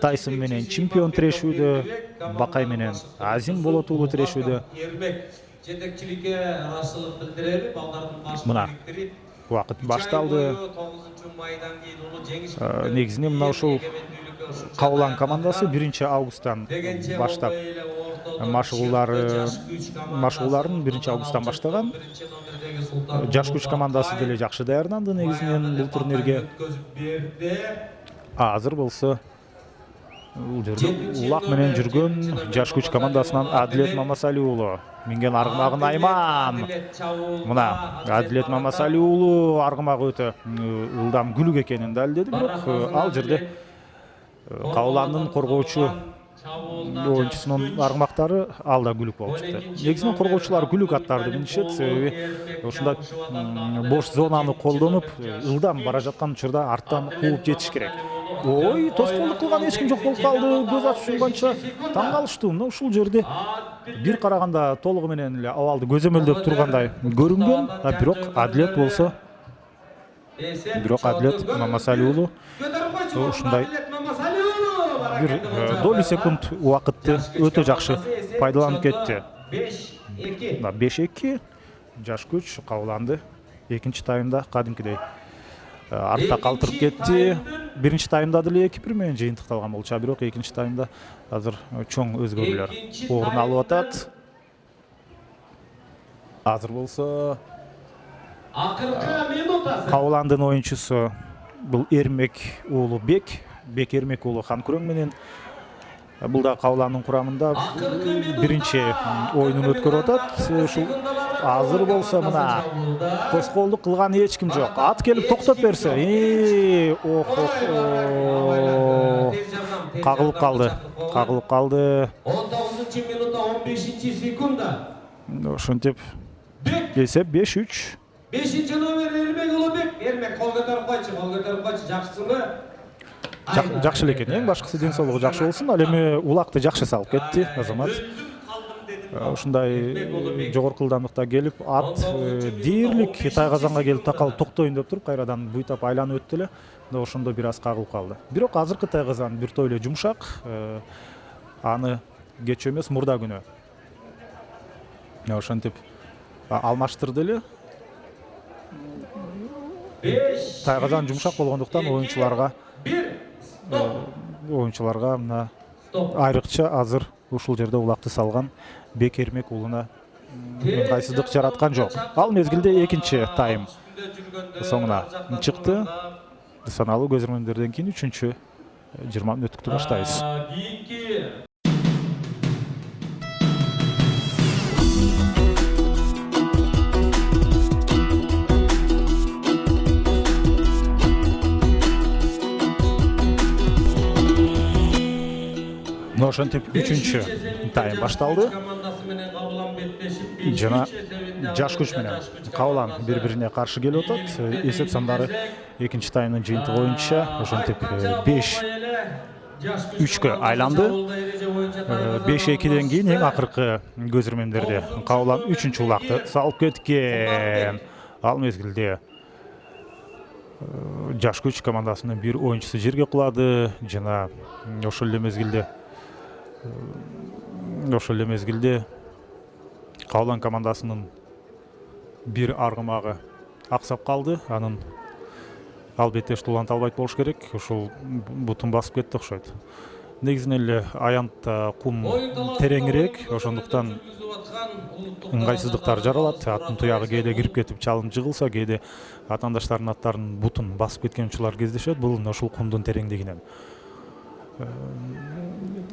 Тайсон менен чемпион тирешүүдө, Бакай менен Азим Болот уулу тирешүүдө. Жетекчиликке ырашчылык билдирели, балдардын баш Мына убакыт башталды. 9-майдан кийин улуу жеңиш. Негизинен мына ушул Каулан командасы 1-августтан баштап машыгууларын 1-августтан баштаган. Жаш күч командасы деле жакшы даярданды негизинен бул турнирге. Азыр болсо бул жерде улак менен жүргөн жаш күч командасынан Адилет Мамасали уулу минген аргымагын Айман. Мына Адилет Мамасали уулу аргымагы өтө ылдам күлүк экенин далилдеди, бирок ал жерде Кауландын коргоочу оюнчусунун аргымактары ал да күлүк болуп чыкты. Негизинен коргоочулар күлүк аттарды минишет, себеби ушундай бош зонаны колдонуп, ылдам бара жаткан учурда арттан кууп жетиш керек. Ой, тоскоолдук кылган эч ким жок болуп калды. Көз ачып жумганча таң калыштуу. Мына ушул жерде бир караганда толугу менен эле абалды көзөмөлдөп тургандай көрүнгөн, бирок Адилет болсо Адилет Мамасали уулу ушундай бир доли секунд убакытты өтө жакшы пайдаланып кетти. 5-2 жаш күч Кауланды экинчи таймда кадимкидей артта калтырып кетти. Биринчи таймда деле 2-1 менен жыйынтыкталган болчу, бирок экинчи таймда азыр чоң өзгөрүүлөр орун алып атат. Азыр болсо акыркы минутасы. Кауландын оюнчусу бул Эрмек уулу Бек Эрмек уулу Ханкүрөң менен бул да Кауландын курамында биринчи оюнун өткөрүп атат. Ушул азыр болсо мына тоскоолдук кылган эч ким жок. Ат келип токтоп берсе, кагылып калды. 19-минутта 15-секунда. Ошентип эсеп 5-3. 5-номер Эрмек Улубек. Эрмек кол көтөрүп койчу, жакшысыңбы? Жакшы экен, эң башкысы ден соолугу жакшы болсун. Ал эми улакты жакшы салып кетти Азамат. Ушундай жогорку ылдамдыкта келип, ат дээрлик Тайгазанга келип такалып токтоюн деп туруп, кайрадан буйтап айланып өттү эле. Ошондо бир аз кагылып калды. Бирок азыркы Тайгазан бир тойло жумшак. Аны кечээ эмес, мурда күнү. Ошентип алмаштырды эле. Тайгазан жумшак болгондуктан оюнчуларга мына айрыкча азыр ушул жерде улакты салган Бек Эрмек уулуна ыңгайсыздык жараткан жок. Ал мезгилде экинчи тайм соңуна чыкты. Саналуу көзөрмөндөрдөн кийин 3-20 мүнөттүктү баштайбыз. Ошентип 3-чү тайм башталды. Жана жаш күч менен Кабылан бири-бирине каршы келип атат. Эсеп сандары экинчи таймдын жыйынтыгы боюнча ошентип 5-3-кө айланды. 5-2ден кийин эң акыркы көзөрмөндөрдө Кабылан 3-чү улакты салып кеткен. Ал мезгилде жаш күч командасынын бир оюнчусу жерге кулады жана ошол эле мезгилде Кабылан командасынын бир аргымагы аксап калды. Анын албетте Тулан Талбайт болуш керек. Ошол бутун басып кетти окшойт. Негизинен эле аянтта кум тереңирээк, ошондуктан ыңгайсыздыктар жаралат. Аттын туягы кээде кирип кетип чалынып жыгылса, кээде атаандаштардын аттарынын бутун басып кеткен учурлар кездешет. Бул ошол кумдун тереңдигинен.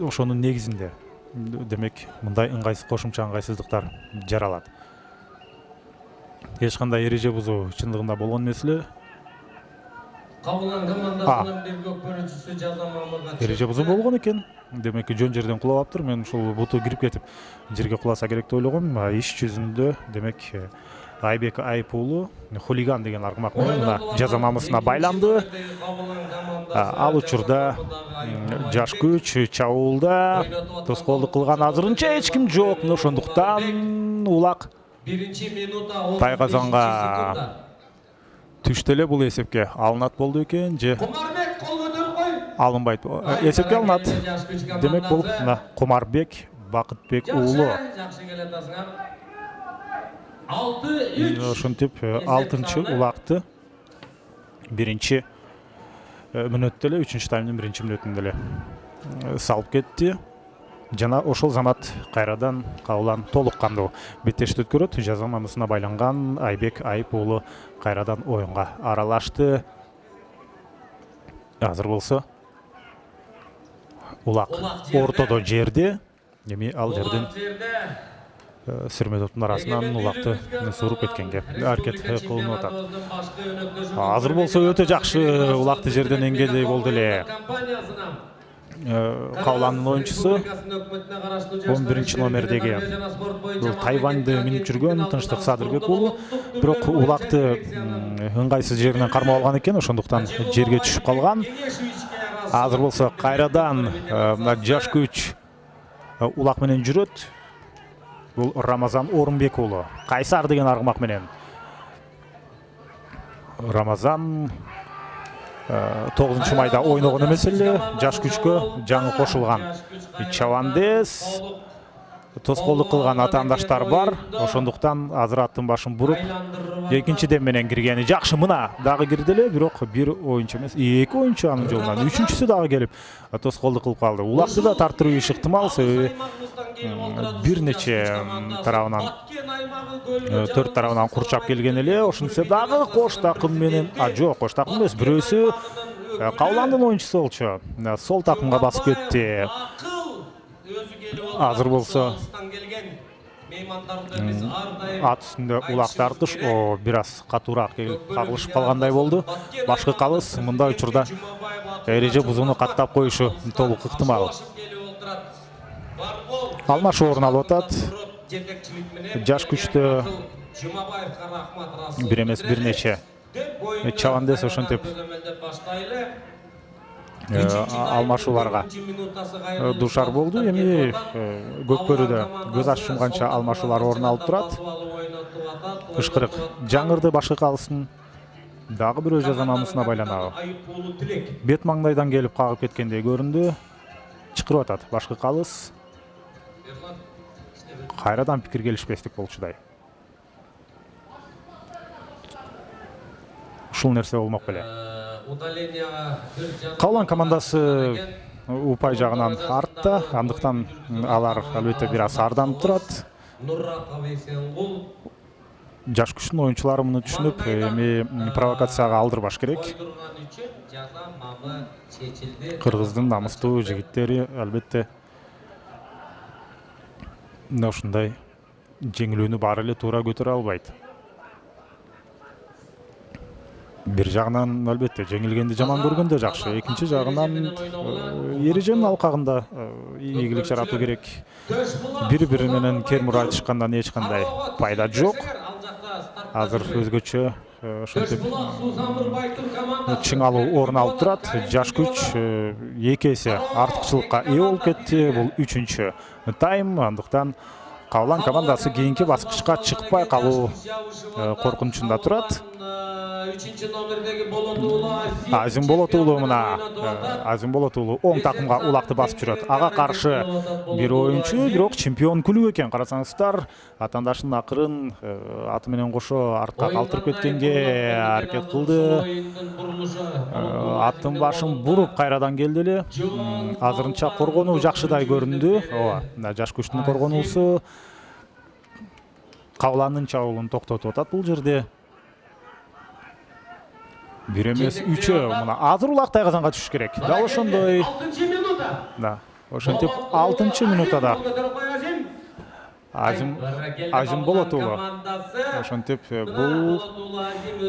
Ошонун негизинде демек мындай кошумча ыңгайсыздыктар жаралат. Эч кандай эреже бузуу чындыгында болгон эмес эле. Кабылан командасынын бир көкпөрүүчүсү жаза мамырга эреже бузуу болгон экен. Демек жөн жерден кулабаптыр. Мен ушул буту кирип кетип жерге куласа керек деп ойлогом. Иш жүзүндө демек Айбек Айып уулу хулиган деген аргымак менен мына жаза мамысына байланды. Ал учурда жаш күч чабуулда тоскоолдук кылган азырынча эч ким жок. Ошондуктан улак Тайгазанга түштү эле. Бул эсепке алынат болду экен же алынбайт? Эсепке алынат. Демек бул Кумарбек Бакытбек уулу. Ошентип 6-чы улакты биринчи мүнөттө эле, 3-чү таймдын биринчи мүнөтүндө эле салып кетти. Жана ошол замат кайрадан Кабылан толук кандуу беттешти өткөрөт. Жаза мамысына байланган Айбек Айып уулу кайрадан оюнга аралашты. Азыр болсо улак ортодо жерде. Эми ал жерден сүрмө топтун арасынан улакты суруп кеткенге аракет кылынып атат. Азыр болсо өтө жакшы улакты жерден эңгедей болду эле. Кабыландын оюнчусу 11-чи номердеги бул Тайваньды минип жүргөн Тынчтык Садырбек уулу. Бирок улакты ыңгайсыз жеринен кармап алган экен, ошондуктан жерге түшүп калган. Азыр болсо кайрадан жаш күч улак менен жүрөт. Бул Рамазан Орунбек уулу. Кайсар деген аргымак менен. Рамазан 9 майда ойногон эмес эле, жаш күчкө жаңы кошулган. Чавандес тоскоолдук кылган атаандаштар бар. Ошондуктан азыр аттын башын буруп, экинчи дем менен киргени жакшы. Мына дагы кирди эле, бирок бир оюнчу эмес, эки оюнчу анын жолунан үчүнчүсү дагы келип тоскоолдук кылып калды. Улакты да тартыруу иш ыктымал, себеби бир нече тарабынан 4 тарабынан курчап келген эле. Ошентсе дагы кош такым менен, жок, кош такым эмес, бирөөсү Кабыландын оюнчусу болчу. Сол такымга басып кетти. Азыр болсо меймандарыбыз ар дайым ат үстүндө улак тартыш бир аз катуураак кагылышып калгандай болду. Башкы калыс мындай учурда эреже бузууну каттап коюшу толук ыктымал. Алмашуу орун алып атат. Жаш күчтө бир эмес бир нече чабандес ошентип алмашууларга дуушар болду. Эми көкбөрүдө көз ачып жумганча алмашуулар орун алып турат. Ышкырык жаңырды башкы калыстын дагы бирөө жазамамысына байланабы. Бет маңдайдан келип кагып кеткендей көрүндү. Чыкырып атат башкы калыс. Кайрадан пикир келишпестик болчудай. Ушул нерсе болмок беле. Каулан командасы упай жагынан артта, андыктан алар албетте бир аз арданып турат. Жаш күчтүн оюнчулары муну түшүнүп, эми провокацияга алдырбаш керек. Кыргыздын намыстуу жигиттери албетте ушундай жеңилүүнү баары эле туура көтөрө албайт. Бир жагынан албетте жеңилгенди жаман көргөндө жакшы, экинчи жагынан эреженин алкагында ийгилик жаратуу керек. Бири-бири менен кермур айтышкандан эч кандай пайда жок. Азыр өзгөчө ошентип чыңалуу орун алып турат. Жаш күч эки эсе артыкчылыкка ээ болуп кетти. Бул 3-чү тайм. Андыктан Каулан командасы кийинки баскычка чыкпай калуу коркунучунда турат. Азим Болотуулу мына Азим Болотуулу оң такымга улакты басып жүрөт. Ага каршы бир оюнчу, бирок чемпион күлүп экен. Карасаңыздар, атаандашынын акырын аты менен кошо артка калтырып кеткенге аракет кылды. Аттын башын буруп кайрадан келди эле. Азырынча коргонуу жакшыдай көрүндү. Ооба, жаш күчтүн коргонуусу Кауландын чабуулун токтотуп атат бул жерде. Бир эмес 3-ө мына азыр улактай казанга түшүш керек. Дал ошондой. Да, ошентип 6-чы минутада Азим Болотуулу ошентип бул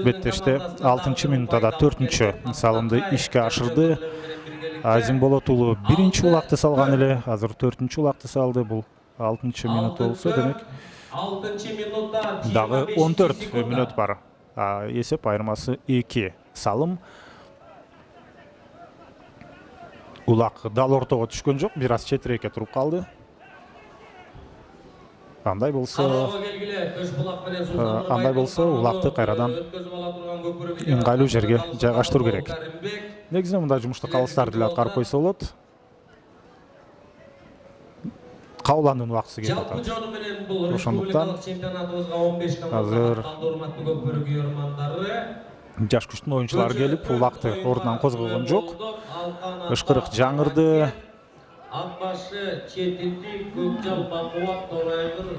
беттеште 6-чы минутада 4-чү салымды ишке ашырды. Азим Болотуулу 1-чи улакты салган эле, азыр 4-чү улакты салды. Бул 6-чы минут болсо, демек 6-чы минутта дагы 14 мүнөт бар. Эсеп айырмасы 2. Салым. Улак дал ортого түшкөн жок, бир аз четирекке туруп калды. Андай болсо улакты кайрадан ыңгайлуу жерге жайгаштыруу керек. Негизинен мындай жумушту калыстар деле аткарып койсо болот. Кауландын убактысы кетип атат. Ошондуктан азыр жаш күчтүн оюнчулары келип, улакты ордунан козгогон жок. Ышкырык жаңырды.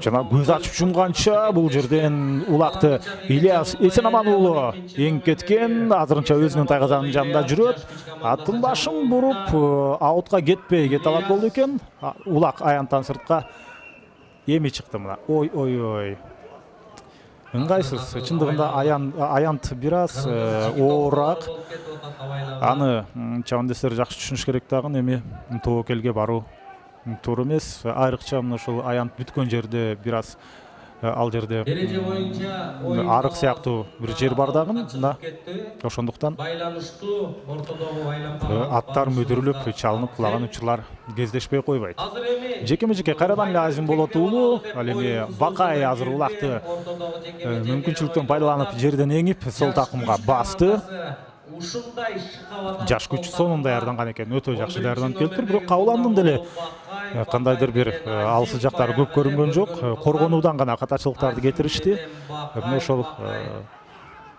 Жана көз ачып жумганча бул жерден улакты Ильяс Эсенаман уулу эңип кеткен. Азырынча өзүнүн тайгазанын жанында жүрөт. Аттын башын буруп, аутка кете алат болду экен. Улак аянттан сыртка эми чыкты мына. Ой. Ыңгайсыз. Чындыгында аянт бир аз оорураак. Аны чабандестер жакшы түшүнүш керек дагы, эми тобокелге баруу туура эмес. Айрыкча мына ушул аянт бүткөн жерде бир аз ал жерде арык сыяктуу бир жер бар дагы. Ошондуктан аттар мүдүрүлүп, чалынып кулаган учурлар кездешпей койбойт. Жекеме-жеке кайрадан эле Азим Болотуулу, ал эми Бакай азыр улакты мүмкүнчүлүктөн пайдаланып жерден эңип, сол такымга басты. Жаш күч сонун даярданган экен, өтө жакшы даярданып келиптир, бирок Кауландын деле кандайдыр бир алсыз жактары көп көрүнгөн жок. Коргонуудан гана катачылыктарды кетиришти. Мына ошол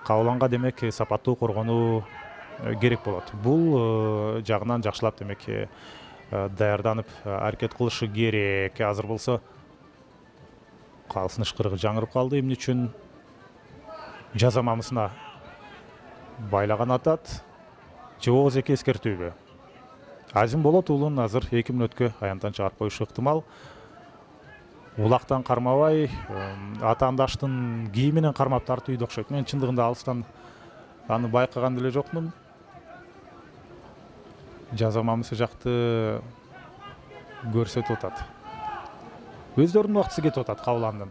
Кауланга демек сапаттуу коргонуу керек болот. Бул жагынан жакшылап демек даярданып аракет кылышы керек. Азыр болсо калсын ышкырыгы жаңырып калды. Эмне үчүн жазамамысына байлаган атат. Же ооз эки эскертүүбү? Азим Болотуулун азыр 2 мүнөткө аянттан чыгарып коюшу ыктымал. улактан кармабай атаандаштын кийиминен кармап тартып үйдө окшойт. Мен чындыгында алыстан аны байкаган деле жокмун. Жазамамысы жакты көрсөтүп атат. Өздөрүнүн убактысы кетип атат Кауландын.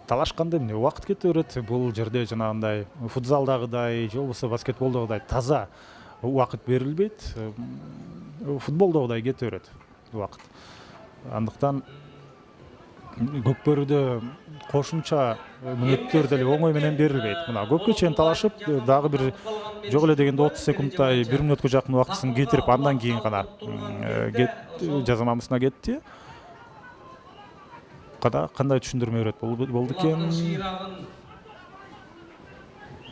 Талашканда эмне убакыт кете берет. Бул жерде жанагындай футзалдагыдай, же болбосо баскетболдогудай таза убакыт берилбейт. Футболдогудай кете берет убакыт. Андыктан көкбөрүдө кошумча мүнөттөр деле оңой менен берилбейт. Мына көпкө чейин талашып, дагы бир жок эле дегенде 30 секундтай 1 мүнөткө жакын убактысын кетирип, андан кийин гана жазамамысына кетти. Кандай түшүндүрмө берет болду экен?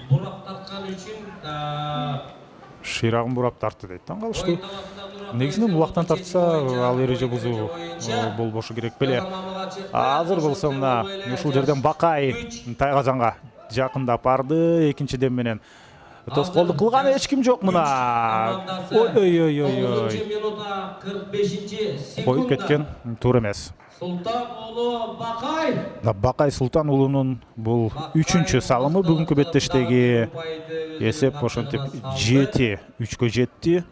Бурап тарткан үчүн шыйрагын бурап тартты дейт. Таң калыштуу. Негизинен улактан тартса, ал эреже бузуу болбошу керек беле. Азыр болсо мына ушул жерден Бакай Тайгазанга жакындап барды, экинчи дем менен тоскоолдук кылган эч ким жок мына. Ой. Коюп кеткен, туура эмес. Султан уулу Бакай. Бакай Султан уулунун бул 3-чү салымы бүгүнкү беттештеги. Эсеп ошентип 7-3-кө жетти.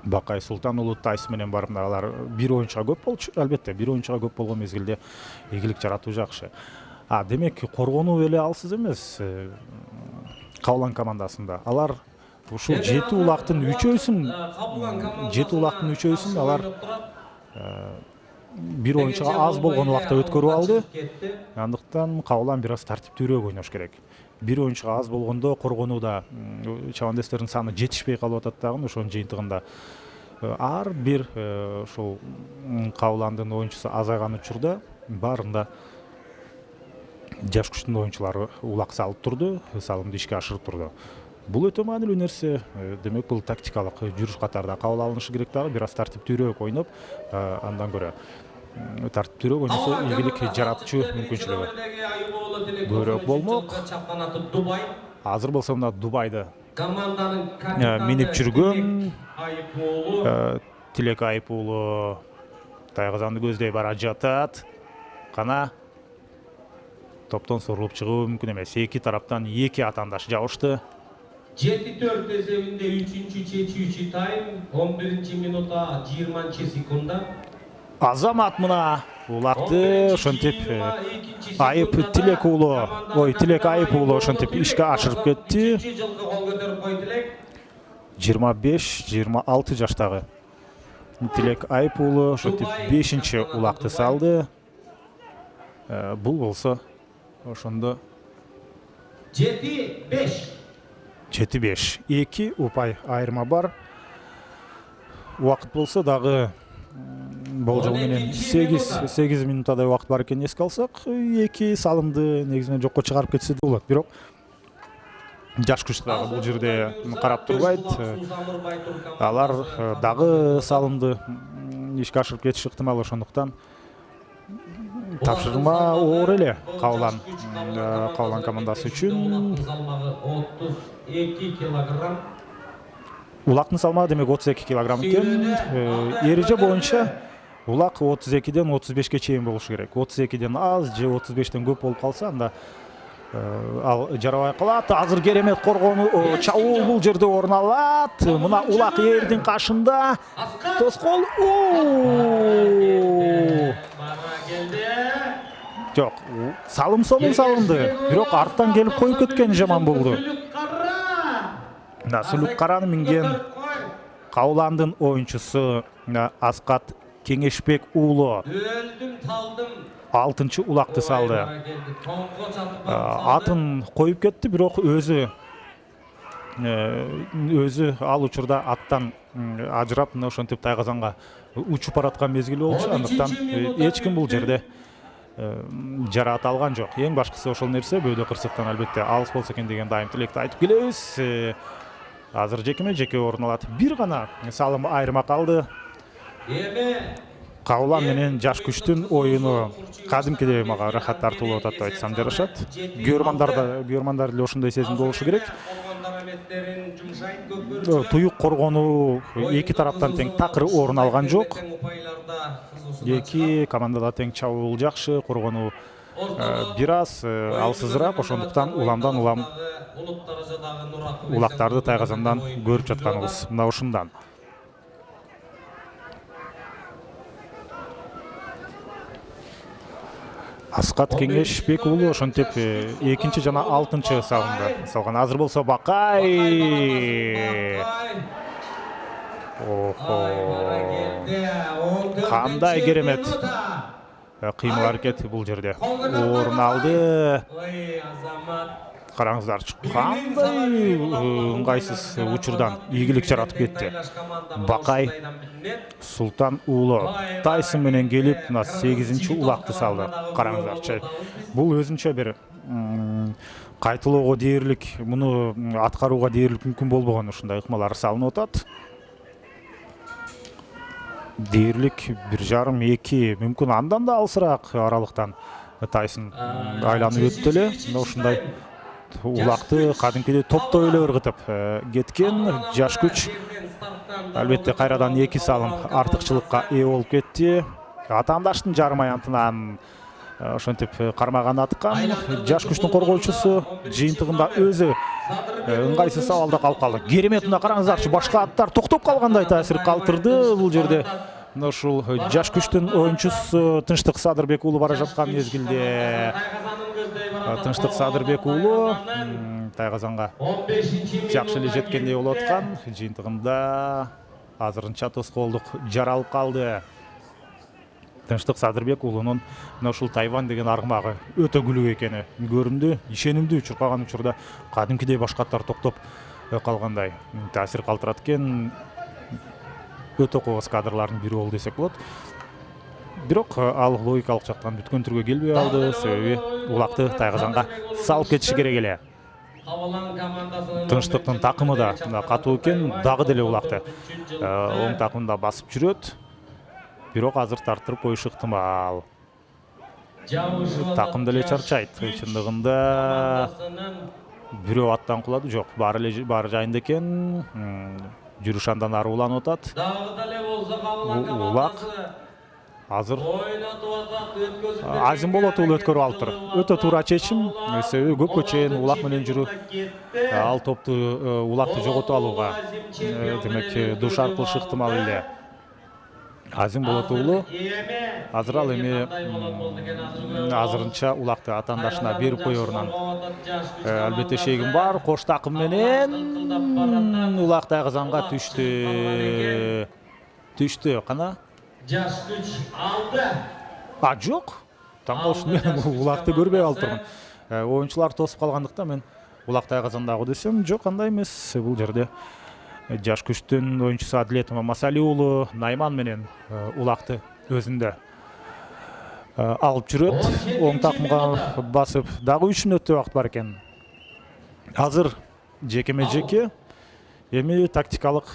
Бакай Султан уулу Тайс менен барып алар бир оюнчуга көп болчу. Албетте, бир оюнчуга көп болгон мезгилде ийгилик жаратуу жакшы. Демек коргонуу эле алсыз эмес Каулан командасында. Алар ушул 7 улактын 3-өйсүн алар бир оюнчуга аз болгон убакта өткөрүп алды. Андыктан Каулан бир аз тартиптүүрөөк ойнош керек. Бир оюнчуга аз болгондо коргонууда чабандестердин саны жетишпей калып атат дагы. Ошонун жыйынтыгында ар бир ушул Кауландын оюнчусу азайган учурда баарында жаш күчтүн оюнчулары улак салып турду, салымды ишке ашырып турду. Бул өтө маанилүү нерсе. Демек бул тактикалык жүрүш катарда кабыл алынышы керек дагы. Бир аз тартиптүүрөөк ойноп, андан көрө тартиптүүрөөк ойносо ийгилик жаратчу мүмкүнчүлүгү көбүрөөк болмок. Азыр болсо мына Дубайды минип жүргөн Тилек Айып уулу Тайгазанды көздөй бара жатат. Кана топтон сурулуп чыгуу мүмкүн эмес. Эки тараптан 2 атаандаш жабышты. 7-4 эсебинде 3-чү чечүүчү тайм 11 минутта 20 секунда. Азамат мына улакты ошентип Айып Тилек Айып уулу ошентип ишке ашырып кетти. 25-26 жаштагы Тилек Айып уулу ошентип 5-чи улакты салды. Бул болсо ошондо 7-5. 2 упай айырма бар. Убакыт болсо дагы болжол менен 8 минутадай убакыт бар экенин эске алсак, 2 салымды негизинен жокко чыгарып кетсе да болот. Бирок жаш күч дагы бул жерде карап турбайт. Алар дагы салымды ишке ашырып кетиши ыктымал, ошондуктан тапшырма оор эле Каулан командасы үчүн. 32 килограмм. Улактын салмагы демек 32 килограмм экен. Эреже боюнча улак 32ден 35ке чейин болушу керек. 32ден аз же 35тен көп болуп калса, анда ал жарабай калат. Азыр керемет коргонуу, чабуул бул жерде орун алат. Мына улак эрдин кашында тоскоол. Жок, салым салынды. Бирок арттан келип коюп кеткени жаман болду. Сүлүк караны минген Кауландын оюнчусу Аскат Кеңешбек уулу 6-чы улакты салды. Атын коюп кетти, бирок өзү ал учурда аттан ажырап, ошентип Тайгазанга учуп бараткан мезгили болчу. Андыктан эч ким бул жерде жараат алган жок. Эң башкысы ошол нерсе, бөөдө кырсыктан албетте алыс болсо экен деген дайым тилекти айтып келебиз. Азыр жеке орун алат. Бир гана салым айырма калды. Каулан менен жаш күчтүн оюну кадимкидей мага рахат тартуулап атат деп айтсам жарашат. Көрөрмандар деле ошондой сезимде болушу керек. Туюк коргонуу эки тараптан тең такыр орун алган жок. Эки командада тең чабуул жакшы, коргонуу бир аз алсызыраак, ошондуктан уламдан улам улактарды Тайгазандан көрүп жатканыбыз мына ушундан. Аскат Кеңешбек уулу ошентип экинчи жана 6-чы салымды салган. Азыр болсо Бакай. Кандай керемет кыймыл аракет бул жерде. Орун алды. Караңыздарчы, кандай ыңгайсыз учурдан ийгилик жаратып кетти. Бакай Султан уулу Тайсон менен келип, мына 8-чи улакты салды. Караңыздарчы. Бул өзүнчө бир кайтылоого дээрлик, муну аткарууга дээрлик мүмкүн болбогон ушундай ыкмалар салынып атат. Дээрлик 1,5-2, мүмкүн андан да алсыраак аралыктан Тайсон айланып өттү эле. Мына ушундай улакты кадимкидей топтой эле ыргытып кеткен. Жаш күч албетте кайрадан 2 салым артыкчылыкка ээ болуп кетти. Атаандаштын жарым аянтынан ошентип кармаган аткан. Жаш күчтүн коргоочусу жыйынтыгында өзү ыңгайсыз сабалда калып калды. Керемет, мына караңыздарчы, башка аттар токтоп калгандай таасир калтырды бул жерде. Мына ушул жаш күчтүн оюнчусу Тынчтык Садырбек уулу бара жаткан мезгилде Тынчтык Садырбек уулу Тайгазанга жакшы эле жеткендей болуп аткан. Жыйынтыгында азырынча тоскоолдук жаралып калды. Тынчтык Садырбек уулунун мына ушул Тайвань деген аргымагы өтө күлүк экени көрүндү. Ишенимдүү чуркаган учурда кадимкидей башка аттар токтоп калгандай таасир калтырат экен. Өтө кооз кадрлардын бири болду десек болот. Бирок ал логикалык жактан бүткөн түргө келбей алды, себеби улакты Тайгазанга салып кетиши керек эле. Тынчтыктын такымы да катуу экен, дагы деле улакты оң такымда басып жүрөт. Бирок азыр тарттырып коюшу ыктымал. Такым деле чарчайт. Чындыгында бирөө аттан кулады, жок, баары жайында экен. Жүрүш андан ары уланып атат. Улак азыр Азим болот уулу өткөрүп алыптыр. Өтө туура чечим, себеби көпкө чейин улак менен жүрүү ал топту улакты жоготуп алууга демек дуушар кылышы ыктымал эле. Азим болот уулу азыр ал эми азырынча улакты атаандашына берип коерунан албетте шегим бар. Кош такым менен улак Тайгазанга түштү. Кана Жаш күч алды. Жок. Таң калышым, мен улакты көрбөй калыптырмын. Оюнчулар тосуп калгандыктан мен улак Тайгазандагы десем, жок, андай эмес. Бул жерде жаш күчтүн оюнчусу Адилет Мамасали уулу Найман менен улакты өзүндө алып жүрөт. Оң такымга басып, дагы 3 мүнөттөй убакыт бар экен. Азыр жекеме-жеке эми тактикалык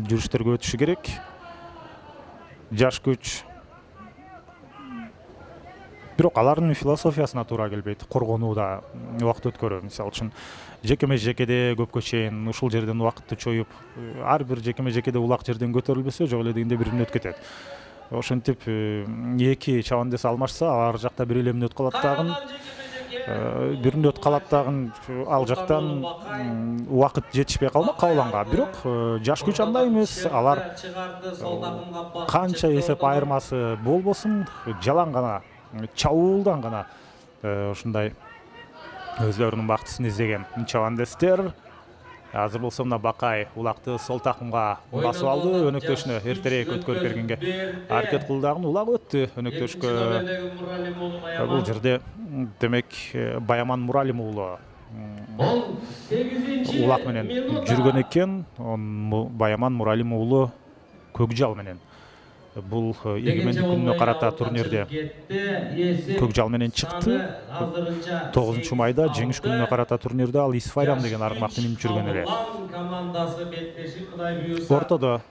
жүрүштөргө өтүшү керек. Жаш күч бирок алардын философиясына туура келбейт. Коргонууда убакыт өткөрүү, мисалы үчүн жекеме-жекеде көпкө чейин ушул жерден убакытты чоюп, ар бир жекеме-жекеде улак жерден көтөрүлбөсө, жок эле дегенде 1 мүнөт кетет. Ошентип 2 чабандес алмашса, ар жакта 1 эле мүнөт калат дагы. 1 мүнөт калат дагы, ал жактан убакыт жетишпей калмак кабыланга. Бирок жаш күч андай эмес. Алар канча эсеп айырмасы болбосун, жалаң гана чабуулдан гана ушундай өзлөрүнүн бактысын издеген чабандестер. Азыр болсо мына Бакай улакты сол такымга басып алды, өнөктөшүнө эртерээк өткөрүп бергенге аракет кылды дагы, улак өттү өнөктөшкө. Бул жерде демек Баяман Муралим уулу улак менен жүргөн экен. Баяман Муралим уулу Көкжал менен бул эгемендик күнүнө карата турнирде Көкжал менен чыкты. 9 майда жеңиш күнүнө карата турнирде ал Исфайрам деген аргымакты минип жүргөн эле. Ортодо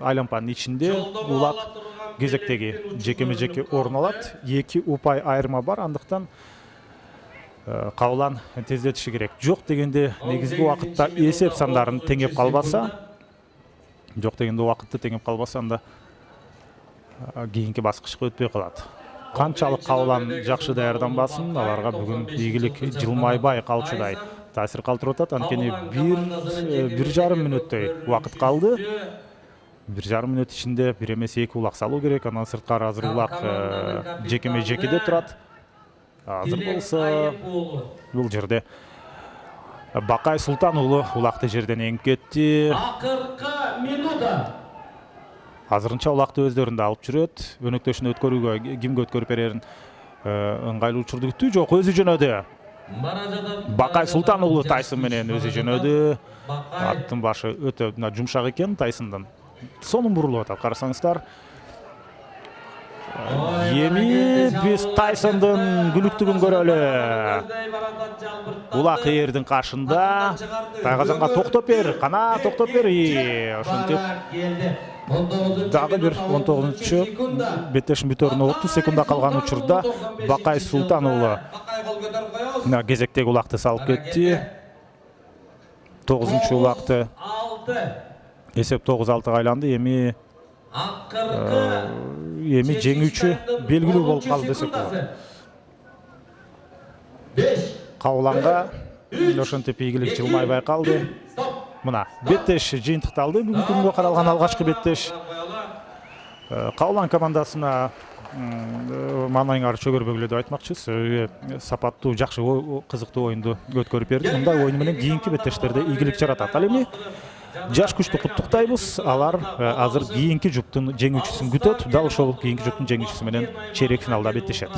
айланпанын ичинде улак кезектеги жекеме-жеке орун алат. 2 упай айырма бар, андыктан кабылан тездетиши керек. Жок дегенде негизги убакытта эсеп сандарын теңеп калбаса, анда кийинки баскычка өтпөй калат. Канчалык Каулан жакшы даярданбасын, аларга бүгүн ийгилик жылмайбай калчудай таасир калтырып атат. Анткени 1,5 мүнөттөй убакыт калды. 1,5 мүнөт ичинде бир эмес 2 улак салуу керек. Андан сырткары азыр улак жекеме-жекеде турат. Азыр болсо бул жерде Бакай Султан уулу улакты жерден эңип кетти. Акыркы минута. Азырынча улакты өздөрүндө алып жүрөт. Өнөктөшүн өткөрүүгө кимге өткөрүп берерин ыңгайлуу учурду күттү. Жок, өзү жөнөдү. Бакай Султан уулу Тайсон менен өзү жөнөдү. Аттын башы өтө жумшак экен Тайсондон. Сонун бурулуп атат, карасаңыздар. Эми биз Тайсондун күлүктүгүн көрөлү. Улак эрдин каршында. Тайгазанга токтоп бер, кана токтоп бер. Ошентип дагы бир 19-чу беттешин бүтөрүнө 30 секунда калган учурда Бакай Султан уулу кезектеги улакты салып кетти. 9-чу улакты эсеп 9-6 айланды. Эми жеңүүчү белгилүү болуп калды десек болот. Кауланга ошентип ийгилик жылмайбай калды. Мына беттеш жыйынтыкталды. Бүгүнкү күнгө каралган алгачкы беттеш. Каулан командасына маанайыңар чөгөрбөгүлө деп айтмакчыбыз. Сапаттуу, жакшы, кызыктуу оюнду өткөрүп берди. Мындай оюну менен кийинки беттештерде ийгилик жаратат. Ал эми жаш күчтү куттуктайбыз. Алар азыр кийинки жуптун жеңүүчүсүн күтөт. Дал ошол кийинки жуптун жеңүүчүсү менен чейрек финалда беттешет.